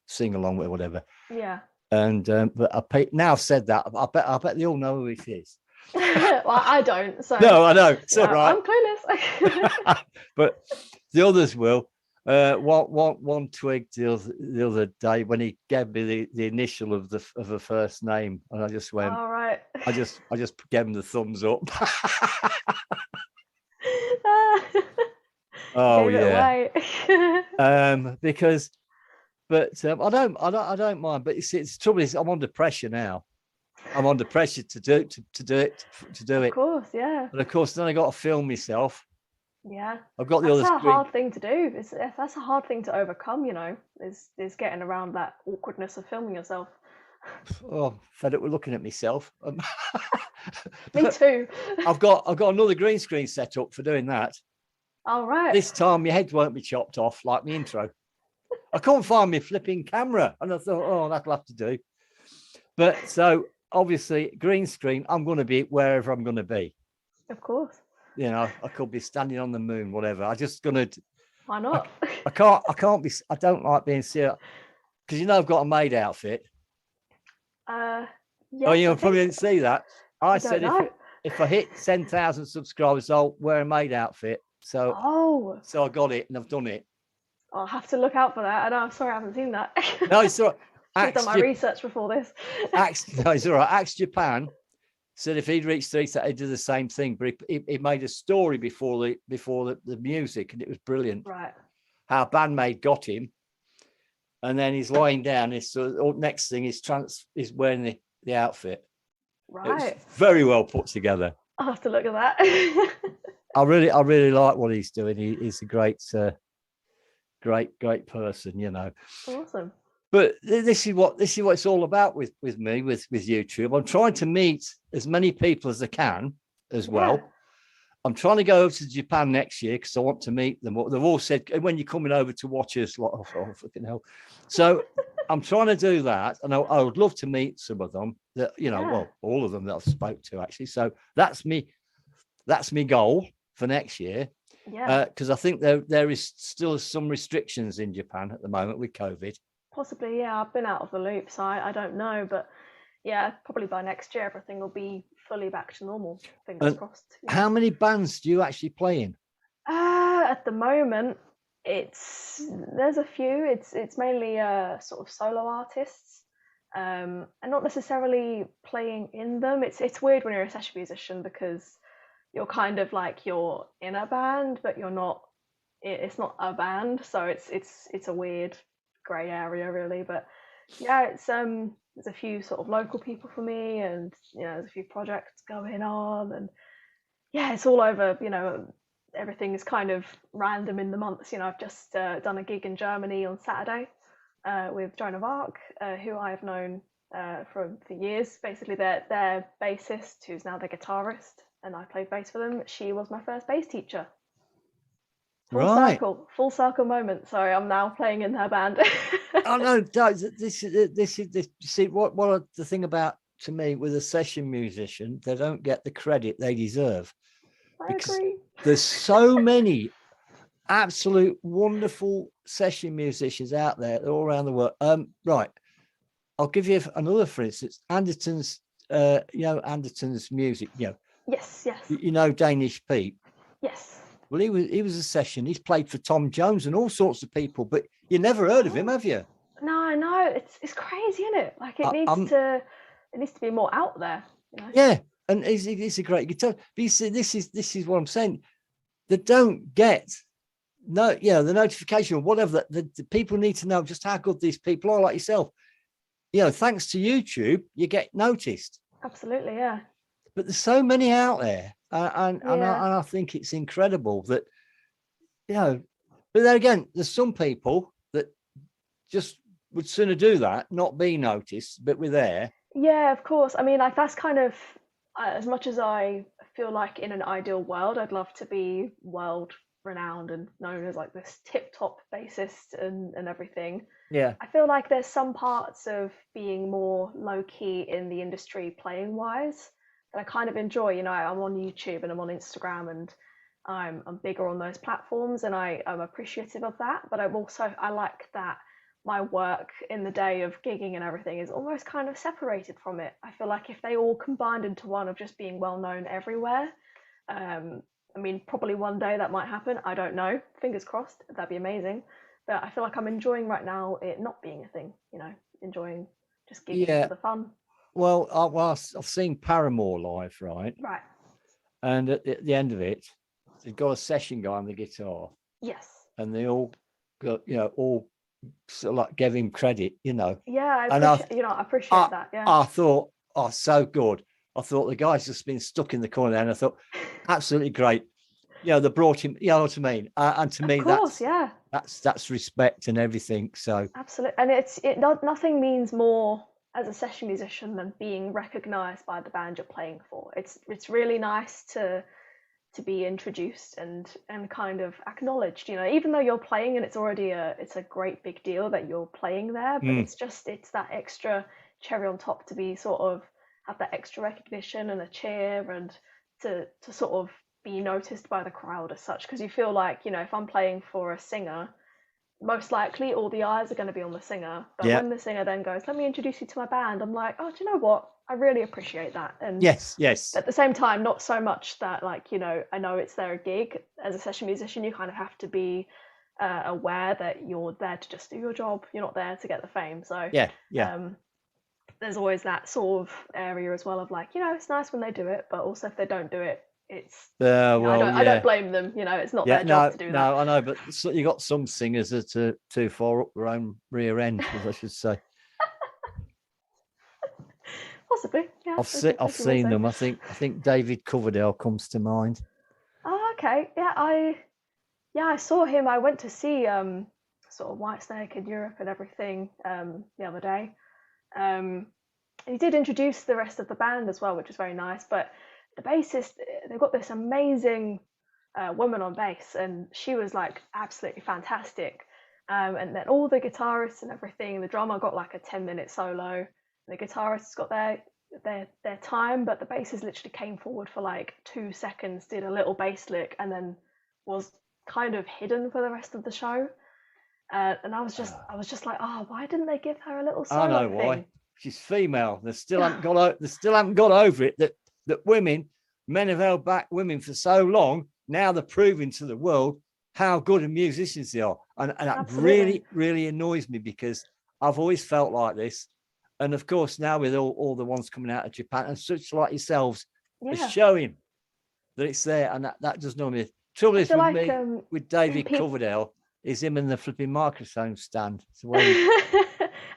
sing along with it, whatever. Yeah. And but now I've said that, I bet they all know who it is. Well, I don't. So no, I know. It's all right. I'm clueless. But the others will. One twigged the other day when he gave me the initial of the first name, and I just went. All right. I just gave him the thumbs up. Oh yeah. Because, but I don't mind. But it's trouble is I'm under pressure now. I'm under pressure to do it. Of course, yeah. But of course, then I got to film myself. Yeah. I've got That's a hard thing to do. That's a hard thing to overcome. You know, is getting around that awkwardness of filming yourself. Oh, fed up with looking at myself. Me too. I've got another green screen set up for doing that. All right. This time your head won't be chopped off like my intro. I can't find my flipping camera, and I thought, oh, that'll have to do. But so obviously, green screen, I'm going to be wherever I'm going to be. Of course. You know, I could be standing on the moon, whatever. I just gonna. Why not? I can't be. I don't like being serious because I've got a maid outfit. Yes, oh, you probably didn't see that. I said if I hit 10,000 subscribers, I'll wear a maid outfit. So so I got it and I've done it. I'll have to look out for that. I'm sorry, I haven't seen that. No, it's all right. I've done my research before this. No, it's all right. Axe Japan said if he'd reached 3, he'd do the same thing. But he made a story before the music, and it was brilliant. Right. How a bandmate got him, and then he's lying down. Next thing is wearing the outfit. Right. It's very well put together. I'll have to look at that. I really like what he's doing. He's a great person, you know. Awesome. But this is what it's all about with me with YouTube. I'm trying to meet as many people as I can as well. I'm trying to go over to Japan next year because I want to meet them. They've all said when you're coming over to watch us, like, oh fucking hell. So I'm trying to do that, and I would love to meet some of them. That well, all of them that I've spoke to actually. So that's me goal for next year. Yeah. Because I think there is still some restrictions in Japan at the moment with COVID. Possibly, yeah. I've been out of the loop, so I don't know. But yeah, probably by next year, everything will be fully back to normal. Fingers crossed. Yeah. How many bands do you actually play in? At the moment, there's a few. It's mainly sort of solo artists, and not necessarily playing in them. It's weird when you're a session musician because you're kind of like you're in a band, but you're not. It's not a band, so it's a weird grey area really. But yeah, there's a few sort of local people for me, and there's a few projects going on, and yeah, it's all over. Everything is kind of random in the months. I've just done a gig in Germany on Saturday with Joan of Arc, who I've known for years. Basically, their bassist, who's now the guitarist, and I played bass for them. She was my first bass teacher. Full circle moment. Sorry, I'm now playing in her band. Oh no, this is see what the thing about to me with a session musician, they don't get the credit they deserve. I agree. There's so many absolute wonderful session musicians out there all around the world. Right, I'll give you another, for instance, Anderton's music. Yes. Danish Pete. Yes. Well, he was a session. He's played for Tom Jones and all sorts of people, but you never heard of him, have you? No, I know. It's crazy, isn't it? Like it needs to be more out there. Yeah, and he's a great guitar. But you see, this is what I'm saying. They don't get the notification or whatever. The people need to know just how good these people are, like yourself. Thanks to YouTube, you get noticed. Absolutely, yeah. But there's so many out there, and Yeah. I think it's incredible that, you know. But then again, there's some people that just would sooner do that, not be noticed, but we're there. Yeah, of course. I mean, like that's kind of as much as I feel like in an ideal world, I'd love to be world renowned and known as like this tip top bassist and everything. Yeah, I feel like there's some parts of being more low key in the industry playing wise that I kind of enjoy. You know, I'm on YouTube and I'm on Instagram and I'm bigger on those platforms and I'm appreciative of that. But I like that my work in the day of gigging and everything is almost kind of separated from it. I feel like if they all combined into one of just being well known everywhere, I mean, probably one day that might happen. I don't know. Fingers crossed. That'd be amazing. But I feel like I'm enjoying right now it not being a thing. You know, enjoying just gigging yeah. for the fun. Well, I've seen Paramore live, right? Right. And at the end of it, they've got a session guy on the guitar, Yes. and they all got, all sort of like gave him credit, Yeah, I And appreciate. I appreciate that. Yeah. I thought, oh, so good. I thought the guy's just been stuck in the corner there, and I thought, absolutely great. They brought him. You know what I mean? And to me, Of course. Yeah. that's respect and everything. So Absolutely. And nothing means more as a session musician than being recognized by the band you're playing for. It's really nice to be introduced and kind of acknowledged, even though you're playing and it's a great big deal that you're playing there, but it's that extra cherry on top to be sort of have that extra recognition and a cheer and to sort of be noticed by the crowd as such, because you feel like, if I'm playing for a singer, most likely all the eyes are going to be on the singer, but yeah, when the singer then goes, let me introduce you to my band, I'm like, oh, do you know what, I really appreciate that. And yes, at the same time, not so much that, like, I know it's their gig. As a session musician, you kind of have to be aware that you're there to just do your job. You're not there to get the fame. So yeah. there's always that sort of area as well of like, it's nice when they do it, but also if they don't do it, it's I don't blame them. It's not their job to do that. No, I know, but you got some singers that are too far up their own rear end, as I should say. Possibly, yeah. I've seen them. I think David Coverdale comes to mind. Oh, okay. Yeah, I saw him. I went to see sort of Whitesnake in Europe and everything the other day. He did introduce the rest of the band as well, which was very nice. But the bassist, they've got this amazing woman on bass, and she was like absolutely fantastic. And then all the guitarists and everything, the drummer got like a 10-minute solo. The guitarists got their time, but the bassist literally came forward for like 2 seconds, did a little bass lick, and then was kind of hidden for the rest of the show. And I was just like, oh, why didn't they give her a little solo I know thing? why. She's female. They still haven't got over it that men have held back women for so long. Now they're proving to the world how good of musicians they are, and that Absolutely. really annoys me, because I've always felt like this. And of course, now with all the ones coming out of Japan and such like yourselves, it's showing that it's there, and that does annoy me. Trouble is with like, me, with David Coverdale, is him in the flipping microphone stand. So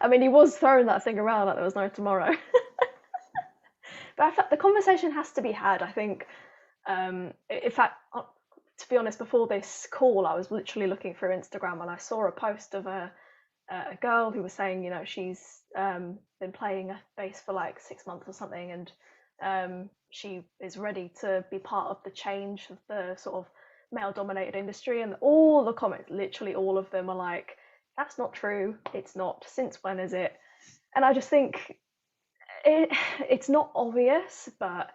I mean, he was throwing that thing around like there was no tomorrow. But I felt the conversation has to be had. I think, in fact, to be honest, before this call, I was literally looking through Instagram and I saw a post of a girl who was saying, she's been playing a bass for like 6 months or something, and she is ready to be part of the change of the sort of male-dominated industry. And all the comments, literally all of them, are like, "That's not true. It's not. Since when is it?" And I just think it's not obvious, but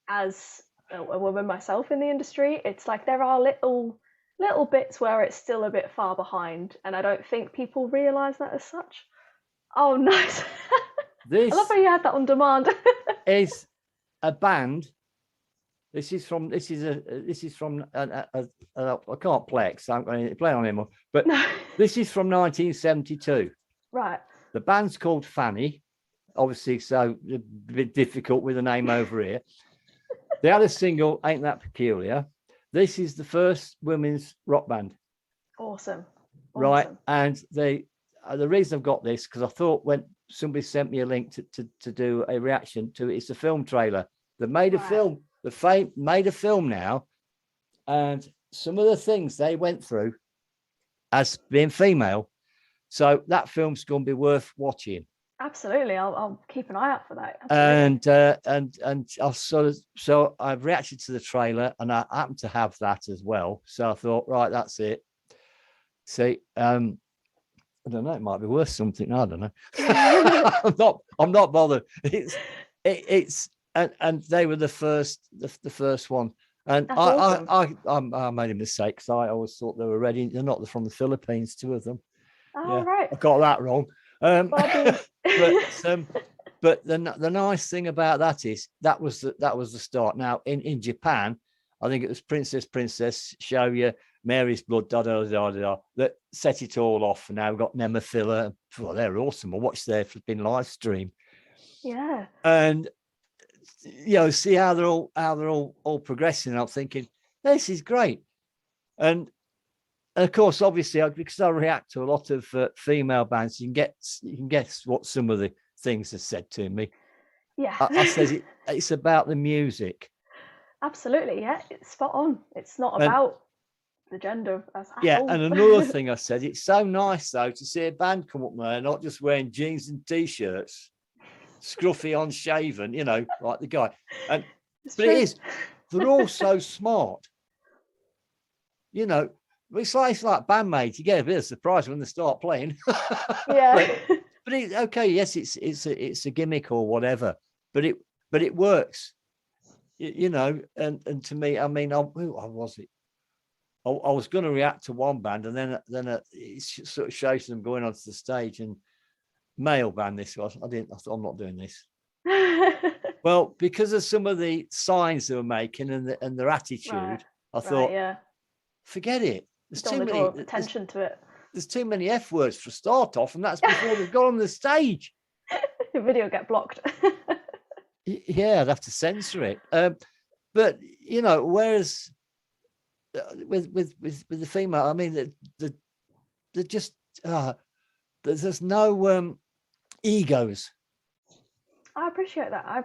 as a woman myself in the industry, it's like there are little bits where it's still a bit far behind, and I don't think people realise that as such. Oh, nice! I love how you had that on demand. Is a band. I can't play it because I haven't got anything to play on anymore. But this is from 1972. Right. The band's called Fanny, obviously, so a bit difficult with a name over here. They had a single, Ain't That Peculiar. This is the first women's rock band. Awesome. Right. And the reason I've got this, because I thought when somebody sent me a link to do a reaction to it. It's a film trailer. They made a film. Made a film now, and some of the things they went through as being female. So that film's going to be worth watching. Absolutely, I'll keep an eye out for that. Absolutely. And I'll so I've reacted to the trailer, and I happen to have that as well. So I thought, right, that's it. See, I don't know. It might be worth something. I don't know. I'm not bothered. It's and they were the first one. And I made a mistake because I always thought they were ready. They're not. They're from the Philippines. Two of them. Oh, right. I got that wrong. But the nice thing about that is that was the start. Now in Japan, I think it was Princess show you Mary's blood that set it all off. And now we've got Nemophila. Well, they're awesome. I watched their flipping live stream. Yeah. And see how they're all progressing. I'm thinking this is great. And of course, obviously, because I react to a lot of female bands, you can guess what some of the things are said to me. Yeah. I said it's about the music. Absolutely, yeah. It's spot on. It's not about the gender as a whole. And another thing I said, it's so nice, though, to see a band come up there, not just wearing jeans and T-shirts, scruffy, unshaven, like the guy. But it is. They're all so smart. It's like bandmates. You get a bit of surprise when they start playing. Yeah. but it's okay. Yes, it's a gimmick or whatever. But it works. And to me, I mean, how was it? I was going to react to one band, and then it sort of shows them going onto the stage, and male band this was. I thought, I'm not doing this. Well, because of some of the signs they were making and their attitude, I thought, forget it. There's too many attention to it. There's too many F words for start off, and that's before they've got on the stage. The video get blocked. Yeah, I'd have to censor it. But whereas with the female, I mean, they're just there's no egos. I appreciate that. I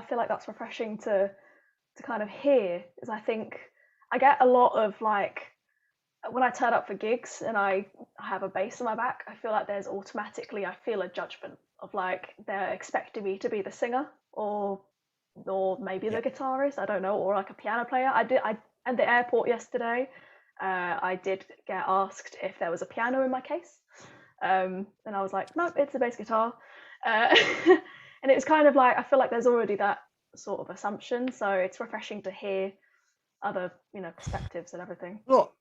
feel like that's refreshing to kind of hear, because I think I get a lot of when I turn up for gigs and I have a bass on my back, I feel like I feel a judgment of they're expecting me to be the singer or maybe the guitarist, I don't know, or a piano player. I at the airport yesterday, I did get asked if there was a piano in my case, and I was like, nope, it's a bass guitar, and it was kind of I feel like there's already that sort of assumption, so it's refreshing to hear other perspectives and everything. Look,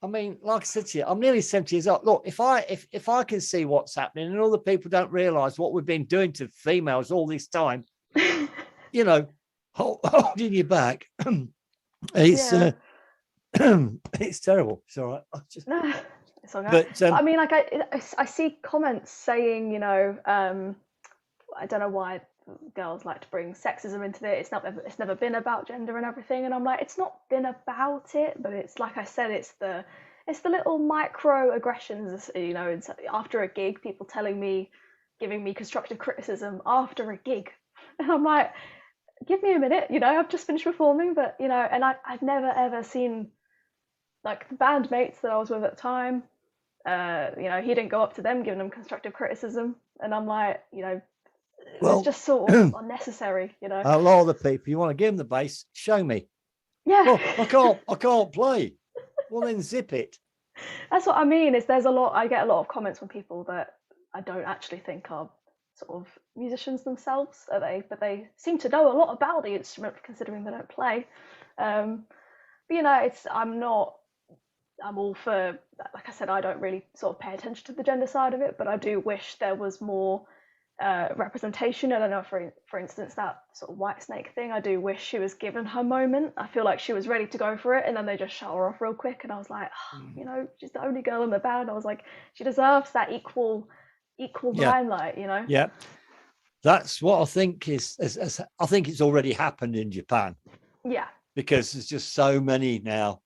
I mean, like I said to you, I'm nearly 70 years old. Look, if I can see what's happening and other people don't realise what we've been doing to females all this time, holding you back, it's it's terrible. It's all right. It's all right. But I mean, I see comments saying, I don't know why girls like to bring sexism into it. It's never been about gender and everything, and I'm like, it's not been about it, but it's like I said, it's the little microaggressions, after a gig, people giving me constructive criticism after a gig, and I'm like, give me a minute, I've just finished performing, but and I've never ever seen the bandmates that I was with at the time, he didn't go up to them giving them constructive criticism, and I'm like, it's just sort of unnecessary, A lot of the people, you want to give them the bass, show me. Yeah. Oh, I can't play. Well, then zip it. That's what I mean. I get a lot of comments from people that I don't actually think are sort of musicians themselves, are they? But they seem to know a lot about the instrument, considering they don't play. But I'm all for, like I said, I don't really sort of pay attention to the gender side of it, but I do wish there was more representation. I don't know, for instance, that sort of Whitesnake thing, I do wish she was given her moment. I feel like she was ready to go for it, and then they just shut her off real quick, and I was like, she's the only girl in the band. I was like, she deserves that equal limelight, Yeah, that's what I think I think it's already happened in Japan. Yeah, because there's just so many now.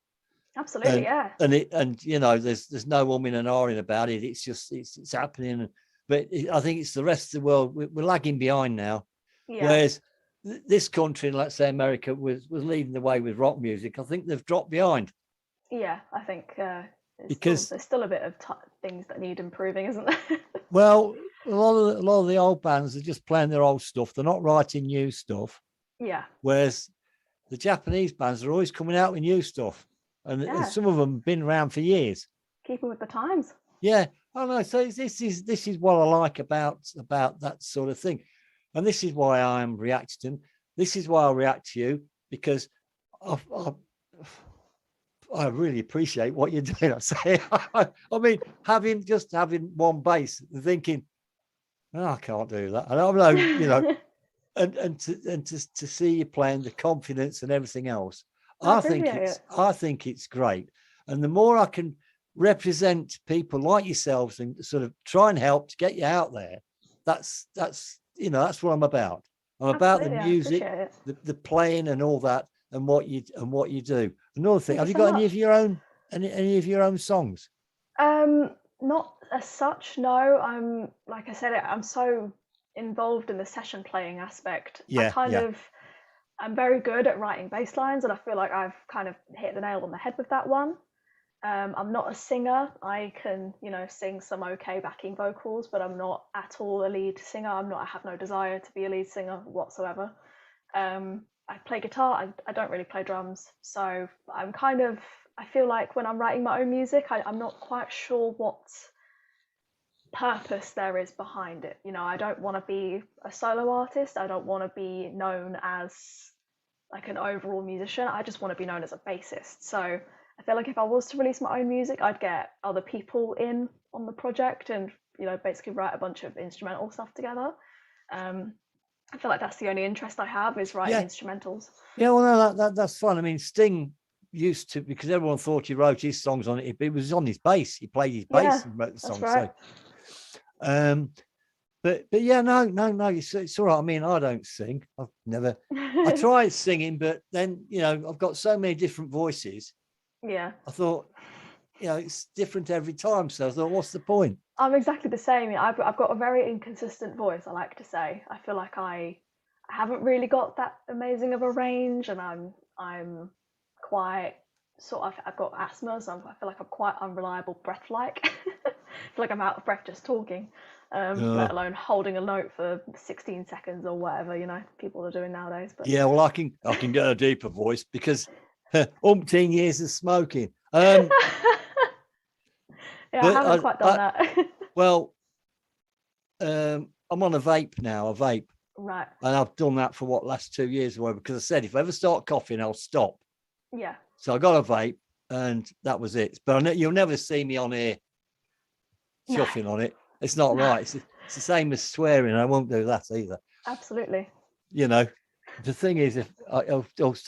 Absolutely, yeah. And there's no woman and ahhing about it. It's just it's happening. but I think it's the rest of the world. We're lagging behind now. Yeah. Whereas this country, let's say America, was leading the way with rock music. I think they've dropped behind. Yeah, I think because there's still a bit of things that need improving, isn't there? Well, a lot of the old bands are just playing their old stuff. They're not writing new stuff. Yeah. Whereas the Japanese bands are always coming out with new stuff, and some of them have been around for years. Keeping with the times. Yeah, I know. So this is what I like about that sort of thing, and this is why I'm reacting. This is why I react to you, because I really appreciate what you're doing. I say, I mean, having one bass and thinking, oh, I can't do that. I don't know, you know, and to see you playing, the confidence and everything else. I think it's great. And the more I can represent people like yourselves and sort of try and help to get you out there, that's what I'm about. I'm about the music, the playing and all that, and what you do. Another thing, have you got any of your own songs? Not as such, no. I'm, like I said, I'm so involved in the session playing aspect. I'm very good at writing bass lines, and I feel like I've kind of hit the nail on the head with that one. I'm not a singer. I can, sing some okay backing vocals, but I'm not at all a lead singer. I have no desire to be a lead singer whatsoever. I play guitar. I don't really play drums. So I feel like when I'm writing my own music, I'm not quite sure what purpose there is behind it. I don't want to be a solo artist. I don't want to be known as like an overall musician. I just want to be known as a bassist. So I feel like if I was to release my own music, I'd get other people in on the project and, basically write a bunch of instrumental stuff together. I feel like that's the only interest I have, is writing instrumentals. Yeah, well, no, that's fun. I mean, Sting used to, because everyone thought he wrote his songs on it. It was on his bass. He played his bass and wrote the song. Right. So, but yeah, no, it's all right. I mean, I don't sing. I've never. I tried singing, but then I've got so many different voices. Yeah. I thought, it's different every time. So I thought, what's the point? I'm exactly the same. I've got a very inconsistent voice, I like to say. I feel like I haven't really got that amazing of a range, and I'm quite I've got asthma, so I feel like I'm quite unreliable breath-like. I feel like I'm out of breath just talking, let alone holding a note for 16 seconds or whatever, people are doing nowadays. But yeah, well, I can get a deeper voice because umpteen years of smoking. Yeah, I haven't quite done that. Well, I'm on a vape now, Right. And I've done that for last 2 years or whatever, because I said if I ever start coughing, I'll stop. Yeah. So I got a vape, and that was it. But you'll never see me on here chuffing on it. It's not right. It's the same as swearing. I won't do that either. Absolutely. The thing is, if I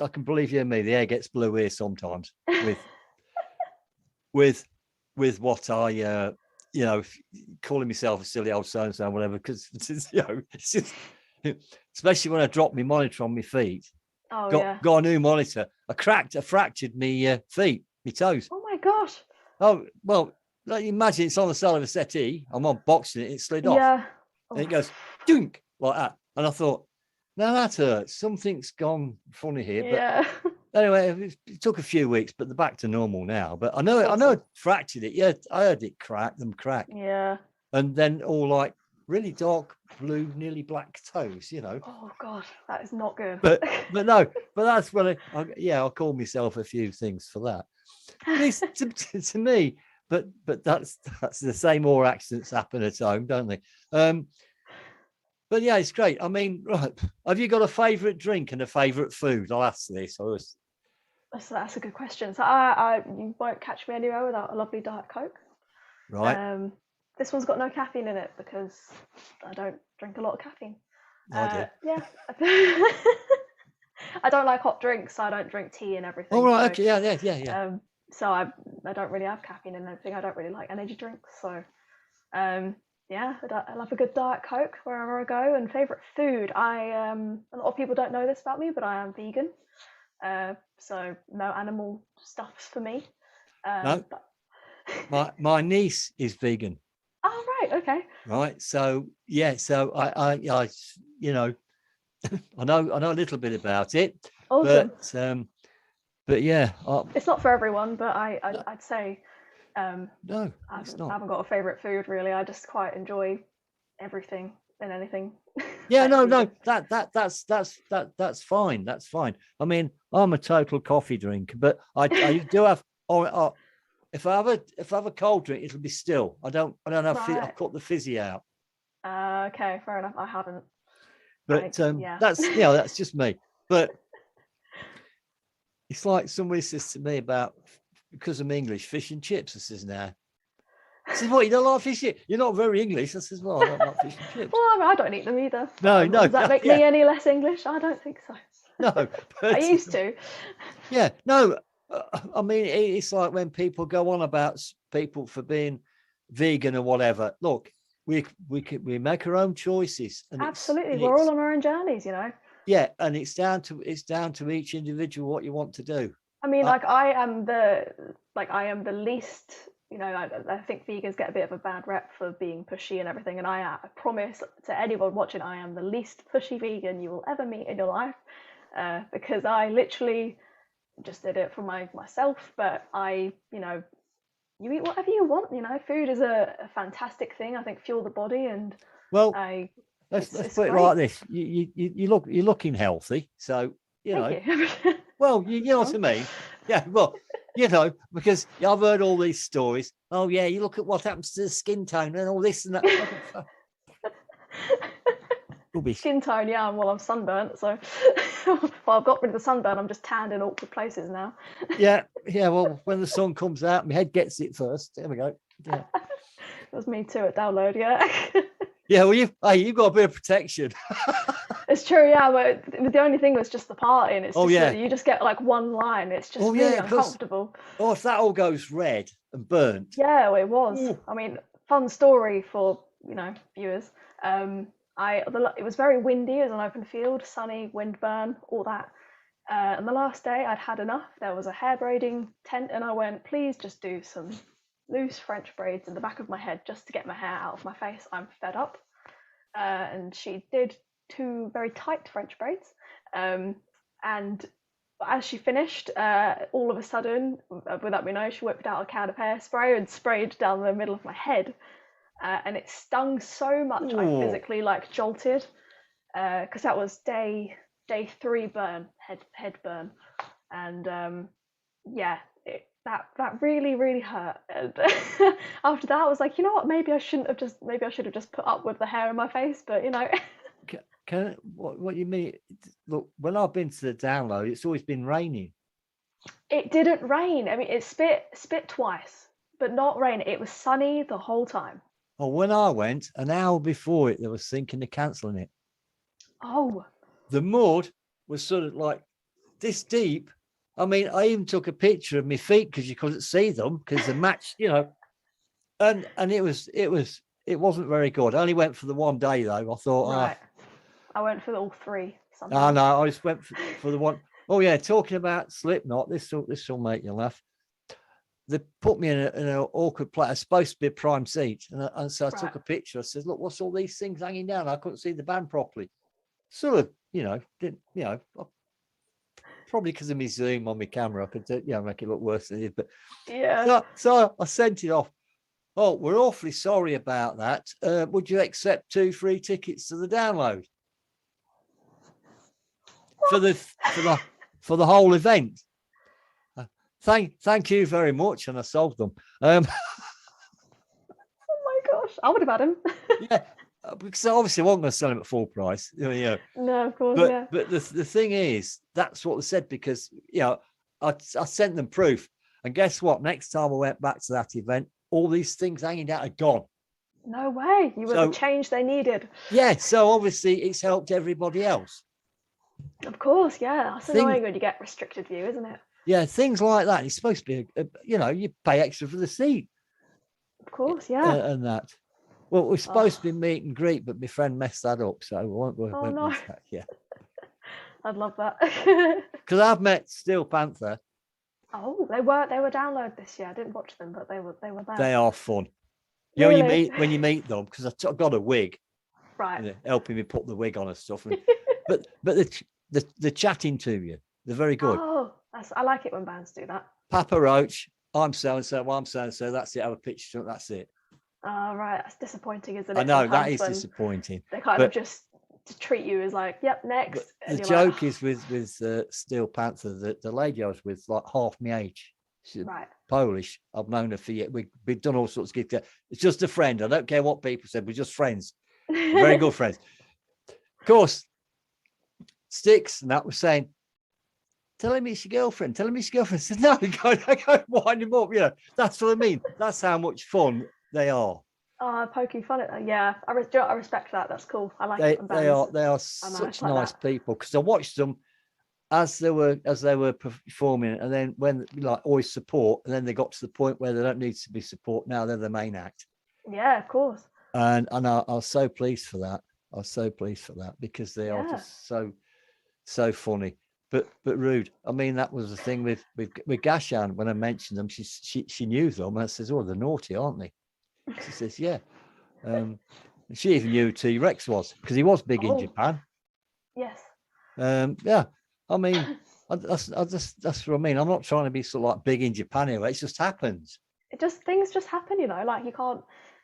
can believe you and me, the air gets blue here sometimes with what I calling myself a silly old so and so, whatever. Because it's just, especially when I drop my monitor on my feet. Oh, got a new monitor. I fractured my feet, my toes. Oh my gosh. Oh well, like, imagine it's on the side of a settee. I'm unboxing it. It slid off. Yeah. And it goes dunk like that. And I thought, no, that hurts. Something's gone funny here. Yeah. But anyway, it took a few weeks, but they're back to normal now. But I know I fractured it. Yeah, I heard it crack. Yeah. And then all like really dark blue, nearly black toes. Oh God, that is not good. But that's when I'll call myself a few things for that. To me, but that's the same. More accidents happen at home, don't they? But yeah, it's great. I mean, right. Have you got a favourite drink and a favourite food? I'll ask this. That's a good question. So you won't catch me anywhere without a lovely Diet Coke. Right. This one's got no caffeine in it because I don't drink a lot of caffeine. I do. Yeah. I don't like hot drinks, so I don't drink tea and everything. Oh, right. Okay. Yeah. So I don't really have caffeine in anything. I don't really like energy drinks. So, I love a good Diet Coke wherever I go. And favourite food, a lot of people don't know this about me, but I am vegan. So no animal stuffs for me. No. My niece is vegan. Oh, right. Right. Okay. Right. So yeah. So I you know, I know a little bit about it, Awesome. but yeah, It's not for everyone, but no, I'd say no, I it's haven't not. got a favorite food really. I just quite enjoy everything and anything. Yeah, That's no, no, vegan. that's fine. That's fine. I mean, I'm a total coffee drinker, but I do have. Or if I have a cold drink, it'll be still. I don't have. Right. I've cut the fizzy out. Okay, fair enough. I haven't. But Yeah. that's that's just me. But it's like somebody says to me about because I'm English, fish and chips. I says now. I says, what, you don't like fish and chips? You're not very English. I says, well, I don't like fish and chips. Well, I mean, I don't eat them either. No, no, Does that no, make yeah, me any less English? I don't think so. no. I But used to. yeah, no. I mean, it's like when people go on about people for being vegan or whatever. Look, we make our own choices, and Absolutely, we're all on our own journeys, you know. yeah, and it's down to each individual what you want to do. I mean, like I am the least, you know. I think vegans get a bit of a bad rep for being pushy and everything, and I promise to anyone watching, I am the least pushy vegan you will ever meet in your life, because I literally just did it for myself. But you know, you eat whatever you want. You know, food is a fantastic thing. I think fuel the body, and Well, let's it's put it great. like this: you're looking healthy, so you know. Thank you. Well, you know what I mean. Yeah, well, you know, because I've heard all these stories. Oh yeah, you look at what happens to the skin tone and all this and that. Skin tone, yeah. Well, I'm sunburnt, so well, I've got rid of the sunburn. I'm just tanned in awkward places now. Yeah. Well, when the sun comes out, my head gets it first. There we go. Yeah. It was me too at download, yeah. Yeah. Well, you've got a bit of protection. It's true, yeah. But the only thing was just the parting. It's just yeah. that you just get like one line. It's just really uncomfortable. Oh, if that all goes red and burnt. Yeah, well, it was. Ooh. I mean, fun story for viewers. It was very windy. It was an open field, sunny, wind burn, all that. And the last day, I'd had enough. There was a hair braiding tent, and I went, please just do some loose French braids in the back of my head just to get my hair out of my face. I'm fed up. And she did 2 very tight French braids. And as she finished, all of a sudden, without me knowing, she whipped out a can of hairspray and sprayed down the middle of my head. And it stung so much, I physically jolted. Because that was day 3 burn, head burn. And that really hurt. And after that, I was like, you know what? Maybe I should have just put up with the hair in my face. But you know, what you mean? Look, when I've been to the download, it's always been raining. It didn't rain. I mean, it spit twice, but not rain. It was sunny the whole time. Oh, when I went an hour before it, they were thinking of cancelling it. Oh, the mud was sort of like this deep. I mean, I even took a picture of my feet because you couldn't see them because the match, you know, and it wasn't very good. I only went for the one day though. I thought, right. I went for all 3. No, I just went for the one. Oh yeah, talking about Slipknot, this will make you laugh. They put me in an awkward place. It's supposed to be a prime seat, and so I took a picture. I said, "Look, what's all these things hanging down?" I couldn't see the band properly. Sort of, didn't probably because of my zoom on my camera, I could make it look worse than it is. But yeah, so I sent it off. Oh, we're awfully sorry about that. Would you accept 2 free tickets to the download for the whole event? Thank you very much, and I sold them. Oh my gosh, I would have had him. Yeah, because obviously I wasn't going to sell them at full price. No, of course, But the thing is, that's what they said because I sent them proof, and guess what? Next time I went back to that event, all these things hanging down are gone. No way, you were the change they needed. Yeah, so obviously it's helped everybody else. Of course, yeah. That's annoying when you get restricted view, isn't it? Yeah, things like that. It's supposed to be, you pay extra for the seat. Of course, yeah. And that. Well, we're supposed to be meet and greet, but my friend messed that up, so we won't no. that. Yeah. I'd love that. Because I've met Steel Panther. Oh, they were download this year. I didn't watch them, but they were there. They are fun. You know, Really? when you meet them, because I've got a wig, Right. helping me put the wig on and stuff. And but the chatting to you, they're very good. Oh, I like it when bands do that. Papa Roach, I'm so and so. Well, I'm so and so. That's it. Have a picture. That's it. Oh, right. That's disappointing, isn't I it? know that Sometimes is when disappointing. they kind of But just treat you as like, yep, but next, the and you're like, joke oh, is with Steel Panther, the lady I was with, like half my age. She's right. Polish. I've known her for years. We've done all sorts of gigs. It's just a friend. I don't care what people said. We're just friends. We're very good friends. Of course, Sticks and that was saying, tell him it's your girlfriend. Tell him it's your girlfriend. I said, no, I go wind him up. That's what I mean. That's how much fun they are. Oh, poking fun at that. Yeah, I respect that. That's cool. I like it when bands They are are such like nice that. people, because I watched them as they were performing, and then when like always support, and then they got to the point where they don't need to be support. Now they're the main act. Yeah, of course. And I was so pleased for that. I was so pleased for that, because they are Yeah. just so funny, but rude. I mean, that was the thing with Gashan. When I mentioned them, she knew them, and I says, oh, they're naughty, aren't they? She says, yeah. She even knew who T-Rex was, because he was big in Japan. Yes. Yeah, I mean, that's what I mean. I'm not trying to be sort of like big in Japan anyway. It just happens. Things just happen, like you can't,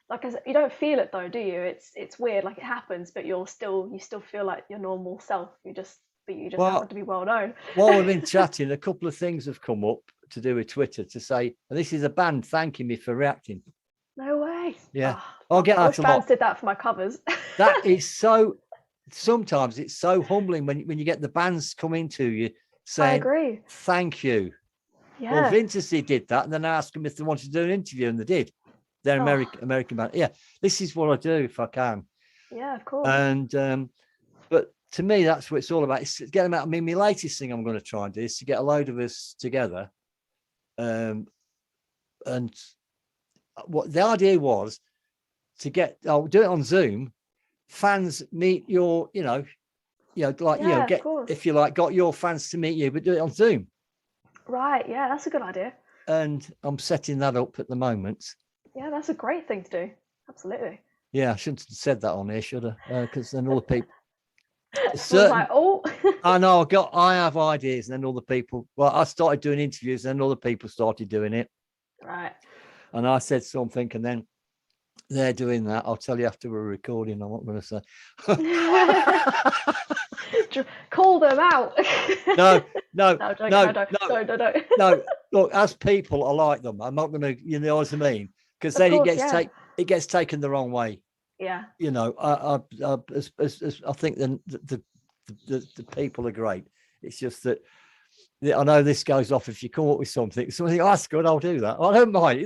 like I said, you don't feel it though, do you? It's weird, like it happens, but you still feel like your normal self. You just happen to be well known. While we've been chatting, a couple of things have come up to do with Twitter to say, and this is a band thanking me for reacting. No way. Yeah, Oh, I'll get I wish that a bands lot. did that for my covers. That is so. Sometimes it's so humbling when you get the bands coming to you saying, I agree. Thank you. Yeah. Well, Vintasy did that, and then I asked them if they wanted to do an interview, and they did. They're American band. Yeah, this is what I do if I can. Yeah, of course. And but to me, that's what it's all about. It's get them out. I mean, my latest thing I'm going to try and do is to get a load of us together. And what the idea was to get, I'll do it on Zoom. Fans meet your, get, if you like, got your fans to meet you, but do it on Zoom. Right. Yeah, that's a good idea. And I'm setting that up at the moment. Yeah, that's a great thing to do. Absolutely. Yeah, I shouldn't have said that on here, should I? Because then all the people. Like, oh. I know. I have ideas, and then all the people. Well, I started doing interviews, and then other people started doing it. Right. And I said something, and then they're doing that. I'll tell you after we're recording. I'm not going to say. Call them out. No. Look, as people, I like them. I'm not going to, you know what I mean? Because then it gets taken the wrong way. Yeah. I think the people are great. It's just that I know this goes off if you come up with something, oh, that's good, I'll do that. I don't mind.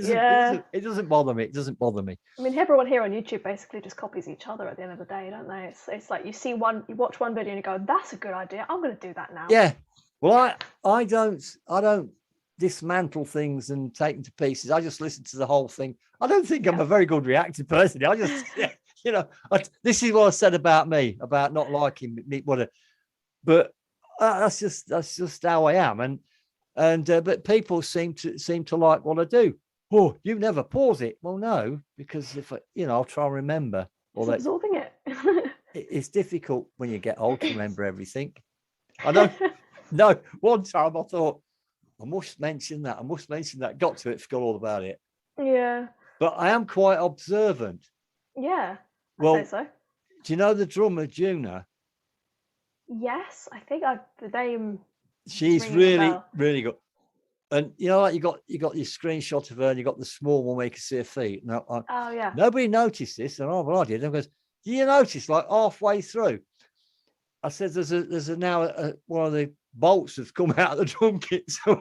It doesn't bother me. It doesn't bother me. I mean, everyone here on YouTube basically just copies each other at the end of the day, don't they? It's like you watch one video and you go, that's a good idea. I'm going to do that now. Yeah. Well, I don't dismantle things and take them to pieces. I just listen to the whole thing. I don't think I'm a very good reactor person. I just, this is what I said about me, about not liking me, but that's just how I am. But people seem to like what I do. Oh, you never pause it. Well, no, because if I'll try and remember. Absorbing it. It's difficult when you get old to remember everything. I don't. No, one time I thought, I must mention that. Got to it, forgot all about it. Yeah. But I am quite observant. Yeah. Well, say so. Do you know the drummer, Juna? Yes, I think the name. She's really, really good. And like you got your screenshot of her, and you got the small one where you can see her feet. Now, yeah. Nobody noticed this, and well, I did. And goes, do you notice? Like halfway through, I said, there's now one of the bolts have come out of the drum kit. So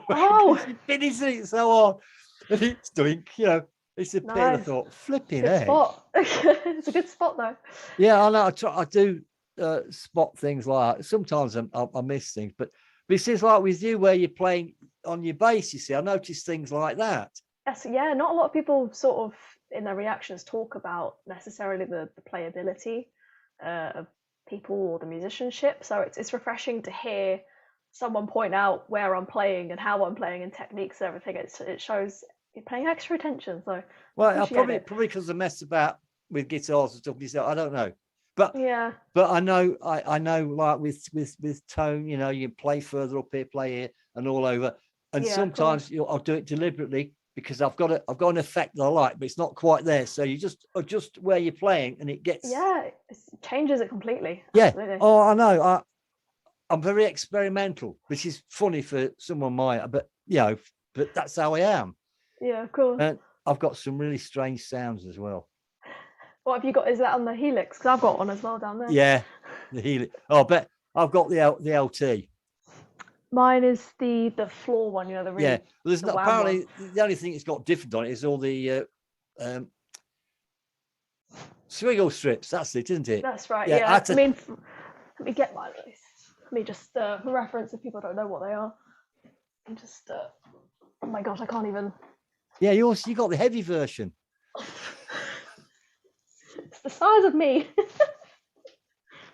finishing it so hard, and it's doing, it's a pit. I thought, flipping heck. Spot. It's a good spot though. Yeah, I know. I do spot things like that. Sometimes I miss things, but this is like with you where you're playing on your bass. You see, I notice things like that. Yes, yeah. Not a lot of people sort of in their reactions talk about necessarily the playability of people or the musicianship. So it's refreshing to hear someone point out where I'm playing and how I'm playing and techniques and everything. It shows you're paying extra attention. So Well, I appreciate probably because I mess about with guitars and stuff. I don't know, but yeah, but I know like with tone, you know, you play further up here, play here, and all over. And yeah, of course. sometimes I'll do it deliberately because I've got an effect that I like, but it's not quite there. So you just adjust where you're playing, and it gets Yeah, it changes it completely. yeah. Absolutely. Oh, I know. I'm very experimental, which is funny for someone my, but you know, but that's how I am. Yeah, of course. And I've got some really strange sounds as well. What have you got? Is that on the Helix? Because I've got one as well down there. Yeah, the Helix. Oh, but I've got the LT. Mine is the floor one. You know, the really Yeah, well, there's the not wham apparently one. the only thing it's got different on it is all the swiggle strips. That's it, isn't it? That's right. Yeah, Yeah. I mean, let me get mine. Let me just reference if people don't know what they are. And just oh my gosh, I can't even. Yeah, you got the heavy version. It's the size of me.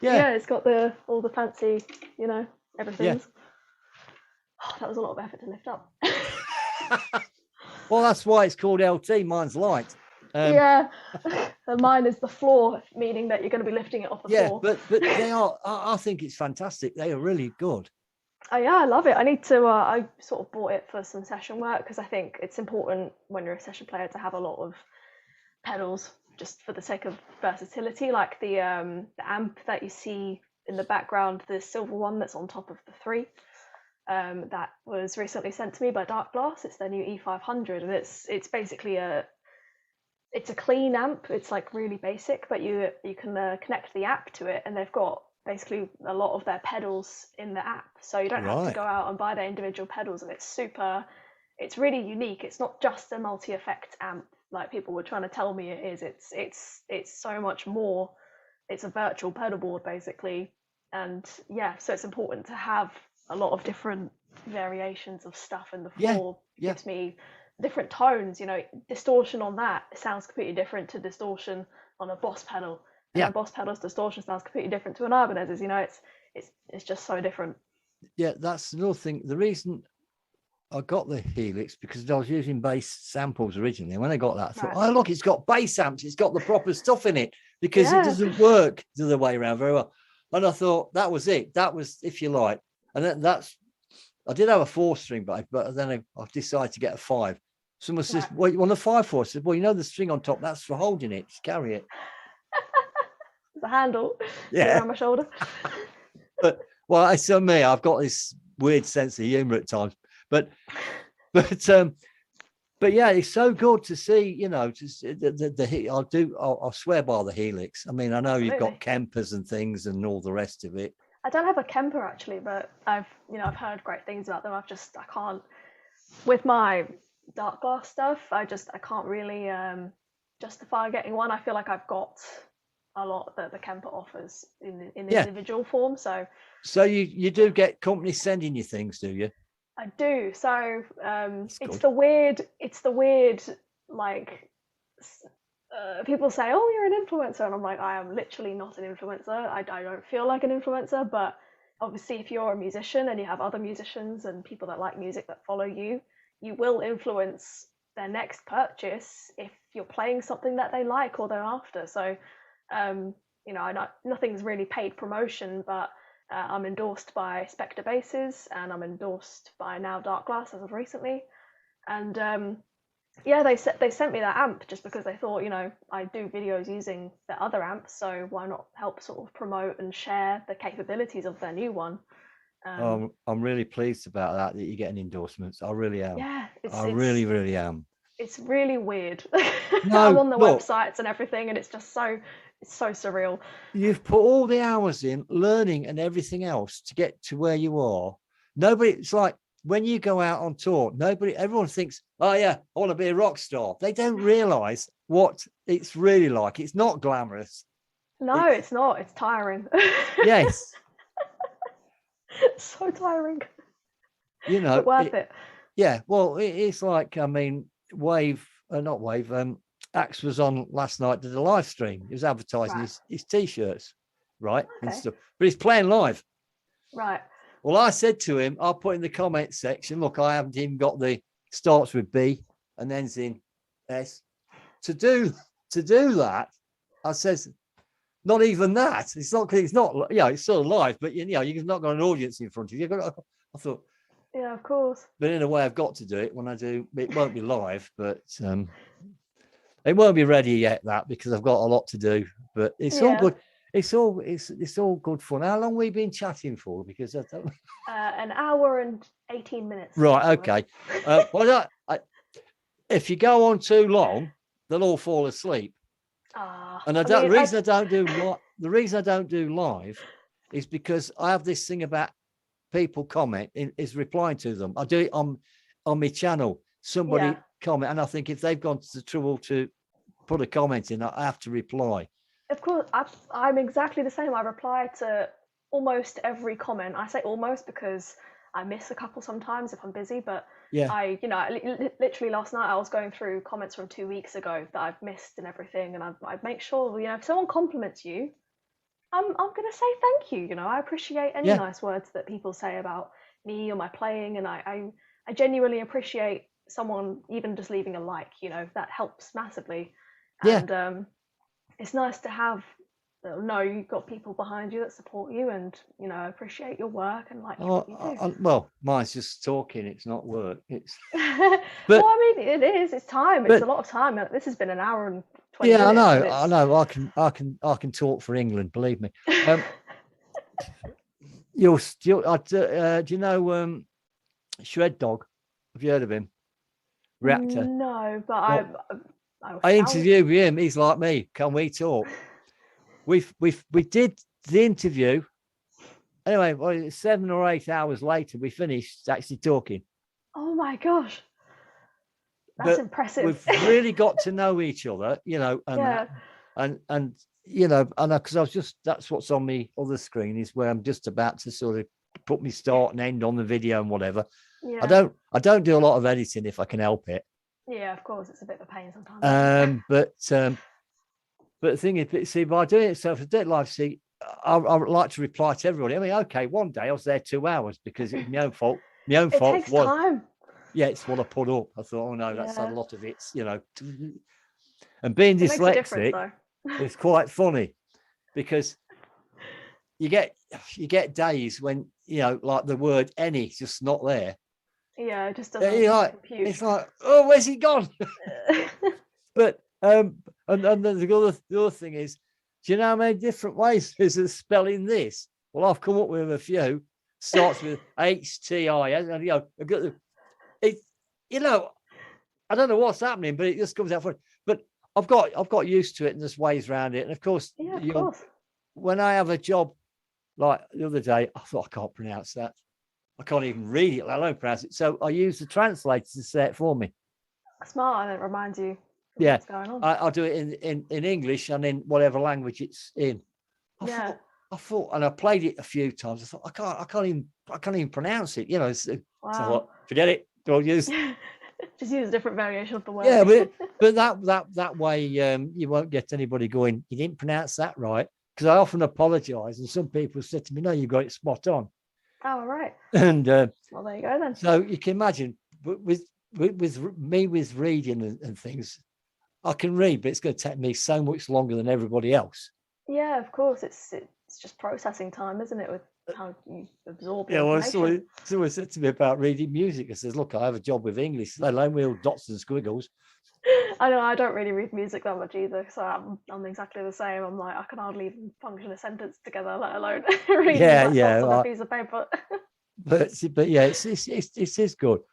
Yeah, It's got all the fancy, you know, everything's. Yeah. Oh, that was a lot of effort to lift up. Well, that's why it's called LT. Mine's light. Yeah, and mine is the floor, meaning that you're going to be lifting it off the floor. Yeah, but they are. I think it's fantastic. They are really good. Oh yeah, I love it. I need to. I sort of bought it for some session work because I think it's important when you're a session player to have a lot of pedals, just for the sake of versatility. Like the amp that you see in the background, the silver one that's on top of the three. That was recently sent to me by Dark Glass. It's their new E500, and it's basically it's a clean amp. It's like really basic, but you can connect the app to it, and they've got basically a lot of their pedals in the app, so you don't have to go out and buy their individual pedals. And it's really unique. It's not just a multi-effect amp like people were trying to tell me it is. It's so much more. It's a virtual pedal board basically, and yeah, so it's important to have a lot of different variations of stuff in the floor. Gives me different tones, you know. Distortion on that sounds completely different to distortion on a Boss pedal, and a Boss pedal's distortion sounds completely different to an Ibanez's. You know, it's just so different. Yeah, that's another thing. The reason I got the Helix because I was using bass samples originally. And when I got that, I thought, oh look, it's got bass amps, it's got the proper stuff in it, because it doesn't work the other way around very well. And I thought that was it. That was, if you like. And that's I did have a 4-string, but then I decided to get a 5. Someone says, well, you want a 5/4? I said, well, you know, the string on top, that's for holding it. Just carry it. The handle. Yeah. On my shoulder. But, well, it's on me. I've got this weird sense of humor at times. But yeah, it's so good to see, you know, I'll swear by the Helix. I mean, I know you've got Kempers and things and all the rest of it. I don't have a Kemper actually, but I've heard great things about them. I can't, with my Dark Glass stuff, I can't really justify getting one. I feel like I've got a lot that the Kemper offers in individual form. So you do get companies sending you things, do you? I do. So it's the weird like people say, oh, you're an influencer, and I'm like, I am literally not an influencer. I don't feel like an influencer, but obviously if you're a musician and you have other musicians and people that like music that follow you, you will influence their next purchase if you're playing something that they like or they're after. So you know, nothing's really paid promotion, but I'm endorsed by Spectre Basses, and I'm endorsed by now Dark Glass as of recently. And yeah, they sent me that amp just because they thought, you know, I do videos using their other amps, so why not help sort of promote and share the capabilities of their new one. I'm really pleased about that you're getting endorsements. I really am. Yeah, I really am. It's really weird. No, I'm on the websites and everything, and it's so surreal. You've put all the hours in learning and everything else to get to where you are. It's like when you go out on tour, everyone thinks, oh yeah, I want to be a rock star. They don't realize what it's really like. It's not glamorous. No, it's not. It's tiring. Yes. It's so tiring. You know, but worth it. Yeah. Well, it's like, I mean, Axe was on last night, did a live stream. He was advertising his t-shirts, right? And stuff. But he's playing live. Right. Well, I said to him, I'll put in the comment section, look, I haven't even got the starts with B. and ends in S. To do that, I says, not even that. It's not, it's sort of live, but you've not got an audience in front of you. I thought, Yeah, of course. but in a way, I've got to do it when I do. It won't be live, but it won't be ready yet. That because I've got a lot to do. But it's all good. It's all good fun. How long have we been chatting for? Because I don't. An hour and 18 minutes. Right. Okay. Well, if you go on too long, they'll all fall asleep. And the reason I don't do live is because I have this thing about people comment is replying to them. I do it on my channel. Somebody comment, and I think if they've gone to the trouble to put a comment in, I have to reply. Of course, I'm exactly the same. I reply to almost every comment. I say almost because I miss a couple sometimes if I'm busy, but I literally last night I was going through comments from 2 weeks ago that I've missed and everything, and I make sure, if someone compliments you, I'm gonna say thank you. I appreciate any nice words that people say about me or my playing, and I genuinely appreciate someone even just leaving a like. That helps massively, and it's nice to know you've got people behind you that support you and appreciate your work and like what you do. Well, mine's just talking. It's not work. It's well, I mean, it is. It's time. It's a lot of time. This has been an hour and 20 minutes. I know. I can talk for England. Believe me. Do you know Shred Dog? Have you heard of him? Reactor. No, but I interviewed him. He's like me. Can we talk? We did the interview. Anyway, 7 or 8 hours later, we finished actually talking. Oh my gosh, that's impressive. We've really got to know each other, and because that's what's on my other screen is where I'm just about to sort of put my start and end on the video and whatever. Yeah. I don't do a lot of editing if I can help it. Yeah, of course, it's a bit of a pain sometimes. But the thing is, see, by doing it so for Dead Live, see, I would like to reply to everybody. I mean, okay, one day I was there 2 hours because it's my own fault. My own fault. It takes time. Yeah, it's what I put up. I thought, oh no, that's a lot of it, And being dyslexic, it's quite funny because you get days when like the word "any" is just not there. Yeah, it just doesn't compute. It's like, oh, where's he gone? But and the other thing is, do you know how many different ways there's of spelling this? Well, I've come up with a few. Starts with HTI, and I don't know what's happening, but it just comes out for it. But I've got used to it, and there's ways around it. And of course, when I have a job like the other day, I thought I can't pronounce that. I can't even read it, let alone pronounce it. So I use the translator to say it for me. Smart, and it reminds you. What's going on. I'll do it in English and in whatever language it's in. I thought, and I played it a few times. I thought I can't even pronounce it. So forget it. Don't use. Just use a different variation of the word. Yeah, but that way you won't get anybody going, you didn't pronounce that right. Because I often apologise, and some people said to me, "No, you got it spot on." Oh, right. And well, there you go then. So you can imagine with me with reading and things, I can read, but it's going to take me so much longer than everybody else. Yeah, of course. It's just processing time, isn't it? With how you absorb. Yeah, well, someone said to me about reading music. I says, "Look, I have a job with English, let alone with all dots and squiggles." I know I don't really read music that much either, so I'm exactly the same. I'm like, I can hardly even function a sentence together, let alone read on a piece of paper. but yeah, it is good.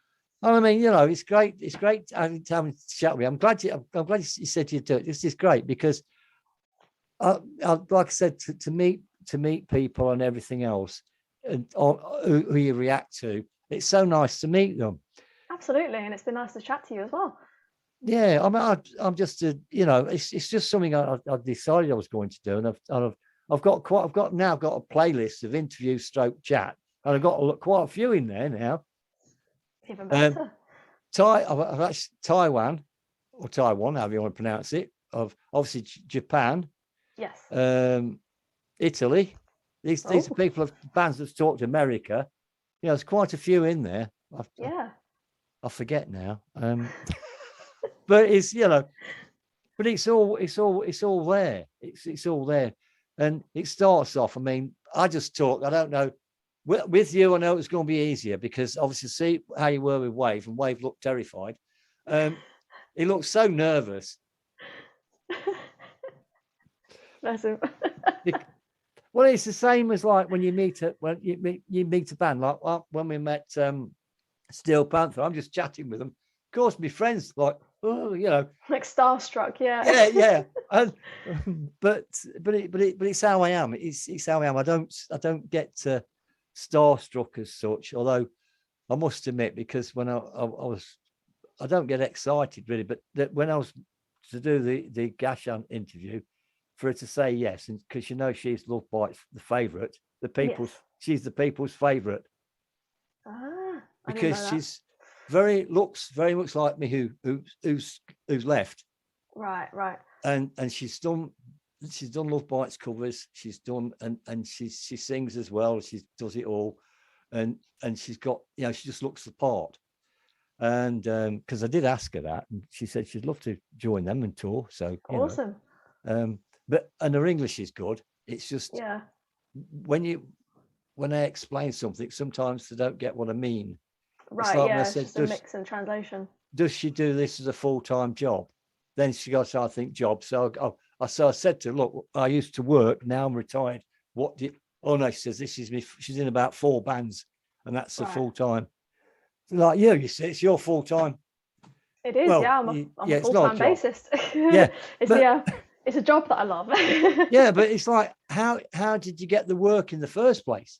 And I mean, it's great. It's great having to chat with you. I'm glad you said you do it. This is great because, like I said, to meet people and everything else, and who you react to. It's so nice to meet them. Absolutely, and it's been nice to chat to you as well. Yeah, I mean, I'm just it's just something I decided I was going to do, and I've got a playlist of interview stroke chat, and I've got quite a few in there now. Even better. Taiwan, or Taiwan, however you want to pronounce it. Of obviously Japan. Yes. Italy. These are people of bands that's talked to America. There's quite a few in there. I forget now. but it's, you know, but it's all there. It's all there. And it starts off, I mean, I just talk, I don't know, with you, I know it's going to be easier because obviously see how you were with Wave, and Wave looked terrified. He looked so nervous. Bless him. Well, it's the same as like when you meet a band, like when we met Steel Panther. I'm just chatting with them. Of course, my friends like, oh, you know, like starstruck, yeah. yeah. And, but it's how I am. It's how I am. I don't get starstruck as such. Although I must admit, because when I was, I don't get excited really. But when I was to do the Gashan interview, for her to say yes, and because you know she's loved by the favourite, she's the people's favourite. Because she's looks very much like me, who's left. Right. And she's done Love Bites covers. She's done and she sings as well. She does it all, and she's got, you know, she just looks the part. And because I did ask her that, and she said she'd love to join them and tour. So awesome. But her English is good. It's just when I explain something, sometimes they don't get what I mean. Right, like it's just a mix and translation. Does she do this as a full-time job? Then she got, I think, job. So I said to her, look, I used to work, now I'm retired. What did? Oh no, she says this is me. She's in about 4 bands, and that's a full-time. Like you said, it's your full-time. It is, I'm a full-time bassist. It's a job that I love. Yeah, but it's like, how did you get the work in the first place?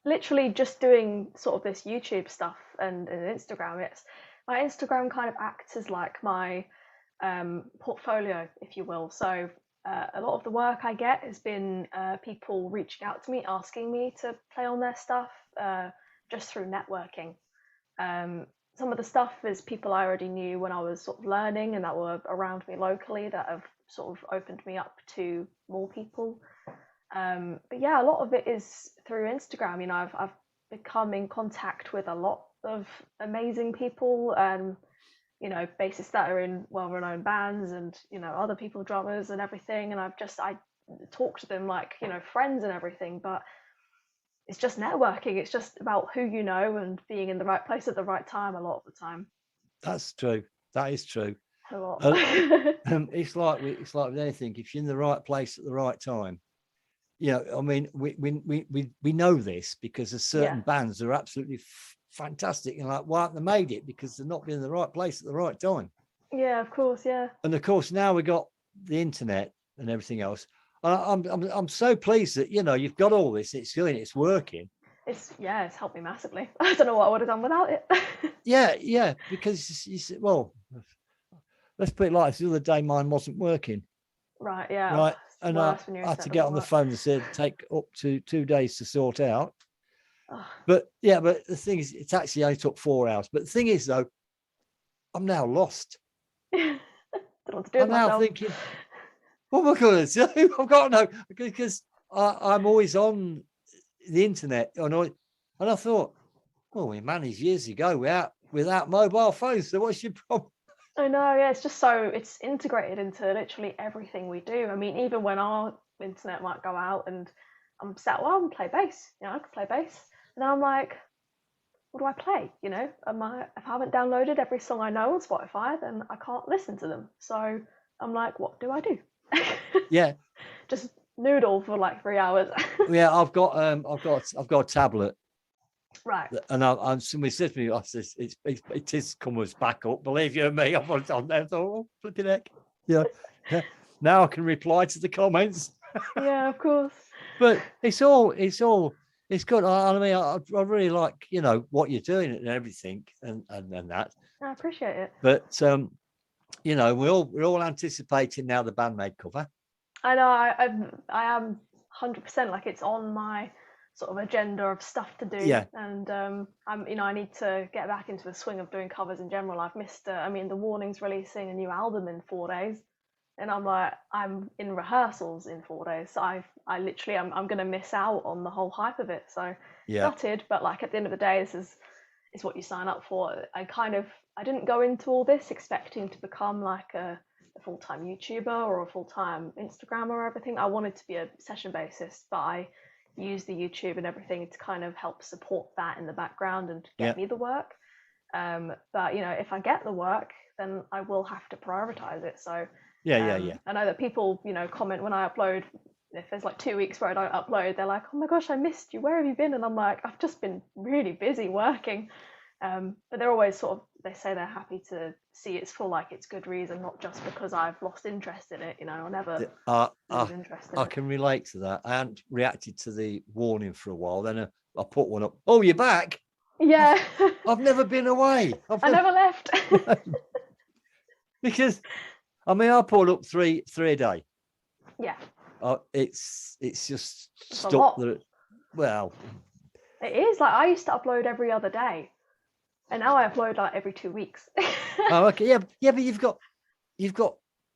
Literally just doing sort of this YouTube stuff and Instagram. It's my Instagram kind of acts as like my portfolio, if you will. So a lot of the work I get has been people reaching out to me, asking me to play on their stuff just through networking. Some of the stuff is people I already knew when I was sort of learning and that were around me locally that have sort of opened me up to more people. But yeah, a lot of it is through Instagram. You know, I've become in contact with a lot of amazing people, you know, bassists that are in well-renowned bands, and you know, other people, drummers and everything. And I talk to them like, you know, friends and everything. But it's just networking. It's just about who you know and being in the right place at the right time a lot of the time. That's true. That is true. A lot. It's like with anything. If you're in the right place at the right time. You know, I mean, we know this because there's certain bands that are absolutely fantastic, and like, why haven't they made it? Because they're not in the right place at the right time. Yeah, of course, yeah. And of course, now we got the internet and everything else. I'm so pleased that, you know, you've got all this. It's going, it's working. It's helped me massively. I don't know what I would have done without it. yeah, because you said, well, let's put it like this: the other day, mine wasn't working. Right, yeah. Right. And I had to get on the phone and said take up to 2 days to sort out. But the thing is, it's actually only took 4 hours. But the thing is, though, I'm now lost. Don't know what to do I'm now thinking, what am I going to do? I've got to know, because I'm always on the internet, and I thought, well, we managed years ago without mobile phones. So what's your problem? I know, yeah, it's just so it's integrated into literally everything we do. I mean, even when our internet might go out and I'm sat, well, I can play bass, you know, I can play bass. And I'm like, what do I play? You know, if I haven't downloaded every song I know on Spotify, then I can't listen to them. So I'm like, what do I do? Yeah. Just noodle for like 3 hours. Yeah, I've got a tablet. Right. And somebody said to me, I says, it is coming back up. Believe you me, I've got it on there. Oh, flipping heck. Yeah. Now I can reply to the comments. Yeah, of course. But it's good. I mean, I really like, you know, what you're doing and everything, and that. I appreciate it. But you know, we're all anticipating now the Bandmade cover. I know. I am 100% like it's on my sort of agenda of stuff to do. Yeah. And I need to get back into the swing of doing covers in general. I've missed. The Warning's releasing a new album in 4 days, and I'm in rehearsals in 4 days. So I'm going to miss out on the whole hype of it. So gutted, but like at the end of the day, is what you sign up for. I didn't go into all this expecting to become like a full-time YouTuber or a full-time Instagrammer or everything. I wanted to be a session basis, but I use the YouTube and everything to kind of help support that in the background and get me the work. But if I get the work, then I will have to prioritize it. So I know that people comment when I upload. If there's like 2 weeks where I don't upload, they're like, oh my gosh, I missed you, where have you been? And I'm like, I've just been really busy working. But they're always they say they're happy to see it's for like it's good reason, not just because I've lost interest in it. I'll never lose interest in it. I can relate to that. I hadn't reacted to the warning for a while. Then I put one up. Oh, you're back? Yeah. I've never been away. I never left. Because, I put up three a day. Yeah. It's just it's stuck there. Well, it is. Like I used to upload every other day, and now I upload like every 2 weeks. Oh, okay, yeah, but you've got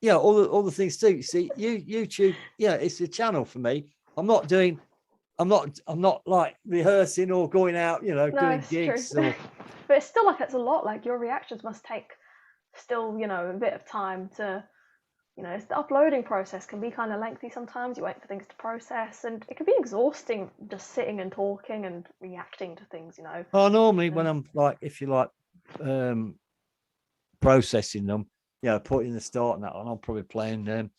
all the things too. See, YouTube, it's a channel for me. I'm not like rehearsing or going out, doing gigs. But it's still like it's a lot. Like your reactions must take still, a bit of time to. It's the uploading process can be kind of lengthy sometimes. You wait for things to process, and it can be exhausting just sitting and talking and reacting to things. Oh, normally when I'm like, if you like, processing them, putting the start and that on, I'm probably playing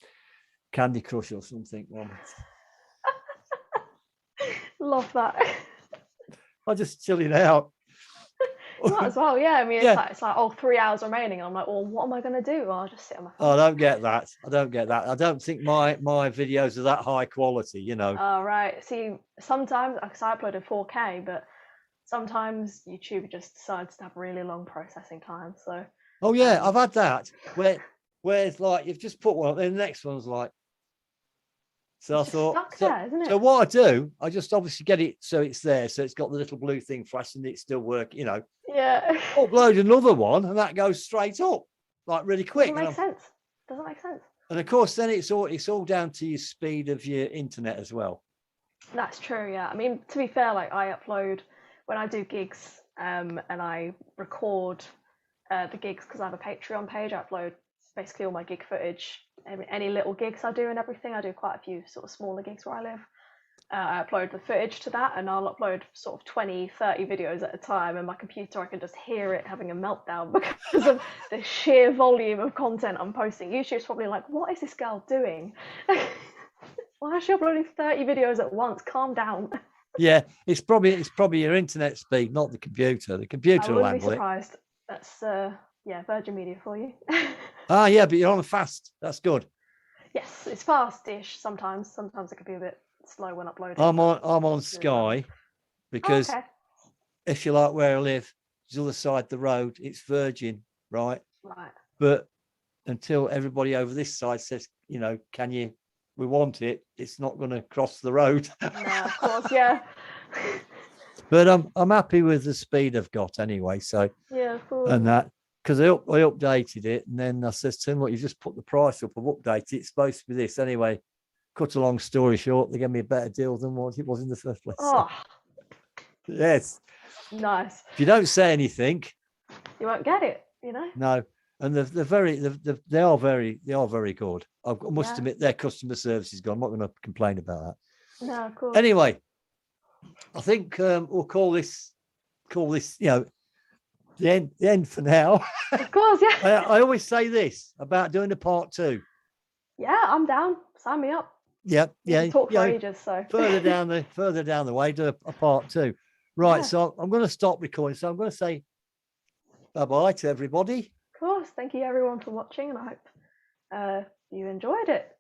Candy Crush or something. Love that. I'm just chilling out. Might as well, yeah. It's like 3 hours remaining. I'm like, well, what am I going to do? Well, I'll just sit on my phone. I don't get that. I don't think my videos are that high quality, Oh, right. See, sometimes, because I upload in 4K, but sometimes YouTube just decides to have really long processing time. So. Oh yeah, I've had that where it's like you've just put one up, then the next one's like. So I thought, isn't it? So what I do, I just obviously get it so it's there, so it's got the little blue thing flashing, it's still working, Yeah. Upload another one, and that goes straight up, like really quick. Doesn't make sense. And of course, then it's all down to your speed of your internet as well. That's true. Yeah. To be fair, like I upload when I do gigs, and I record the gigs because I have a Patreon page. I upload basically all my gig footage. Any little gigs I do and everything. I do quite a few sort of smaller gigs where I live. I upload the footage to that, and I'll upload sort of 20, 30 videos at a time, and my computer, I can just hear it having a meltdown because of the sheer volume of content I'm posting. YouTube's probably like, what is this girl doing? Why is she uploading 30 videos at once? Calm down. Yeah, it's probably your internet speed, not the computer. The computer will handle it. I wouldn't be surprised. That's Virgin Media for you. Yeah, but you're on fast. That's good. Yes, it's fast-ish sometimes. Sometimes it can be a bit slow when uploading. I'm on Sky because if you like where I live, it's the other side of the road. It's Virgin, right? Right. But until everybody over this side says, we want it, it's not going to cross the road. No, of course, yeah. But I'm happy with the speed I've got anyway. So yeah, of course. And that. Because I updated it, and then I says to him, look, you just put the price up. I've updated it. It's supposed to be this. Anyway, cut a long story short, they gave me a better deal than what it was in the first place. Oh. Yes. Nice. If you don't say anything, you won't get it, No. And they are very good. I must admit their customer service is good. I'm not going to complain about that. No, of course. Anyway, I think we'll call this, the end for now. Of course, yeah. I always say this about doing a part 2. Yeah, I'm down. Sign me up. Yeah. Talk for ages, so further down the way, do a part 2. Right. Yeah. So I'm going to stop recording. So I'm going to say bye-bye to everybody. Of course. Thank you everyone for watching, and I hope you enjoyed it,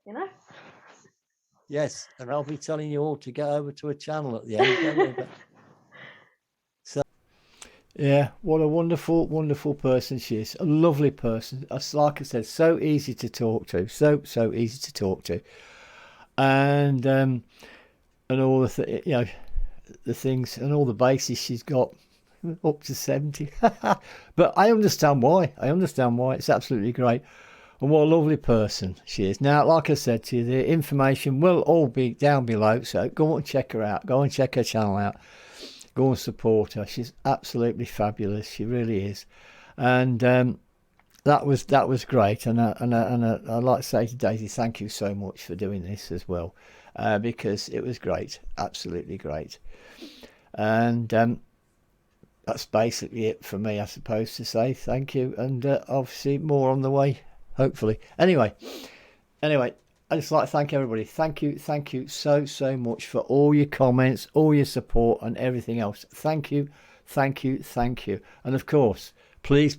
Yes, and I'll be telling you all to go over to a channel at the end. Yeah, what a wonderful, wonderful person she is. A lovely person. Like I said, so easy to talk to. So easy to talk to. And all the the things and all the bases she's got up to 70. But I understand why. It's absolutely great. And what a lovely person she is. Now, like I said to you, the information will all be down below. So go and check her out. Go and check her channel out. go and support her. She's absolutely fabulous. She really is. And that was great. And I'd like to say to Daisy, thank you so much for doing this as well, because it was great, absolutely great. And that's basically it for me, I suppose, to say thank you. And obviously more on the way, hopefully. Anyway, I just like to thank everybody. Thank you so much for all your comments, all your support and everything else. Thank you. And of course, please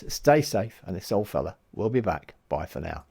stay safe, and this old fella will be back. Bye for now.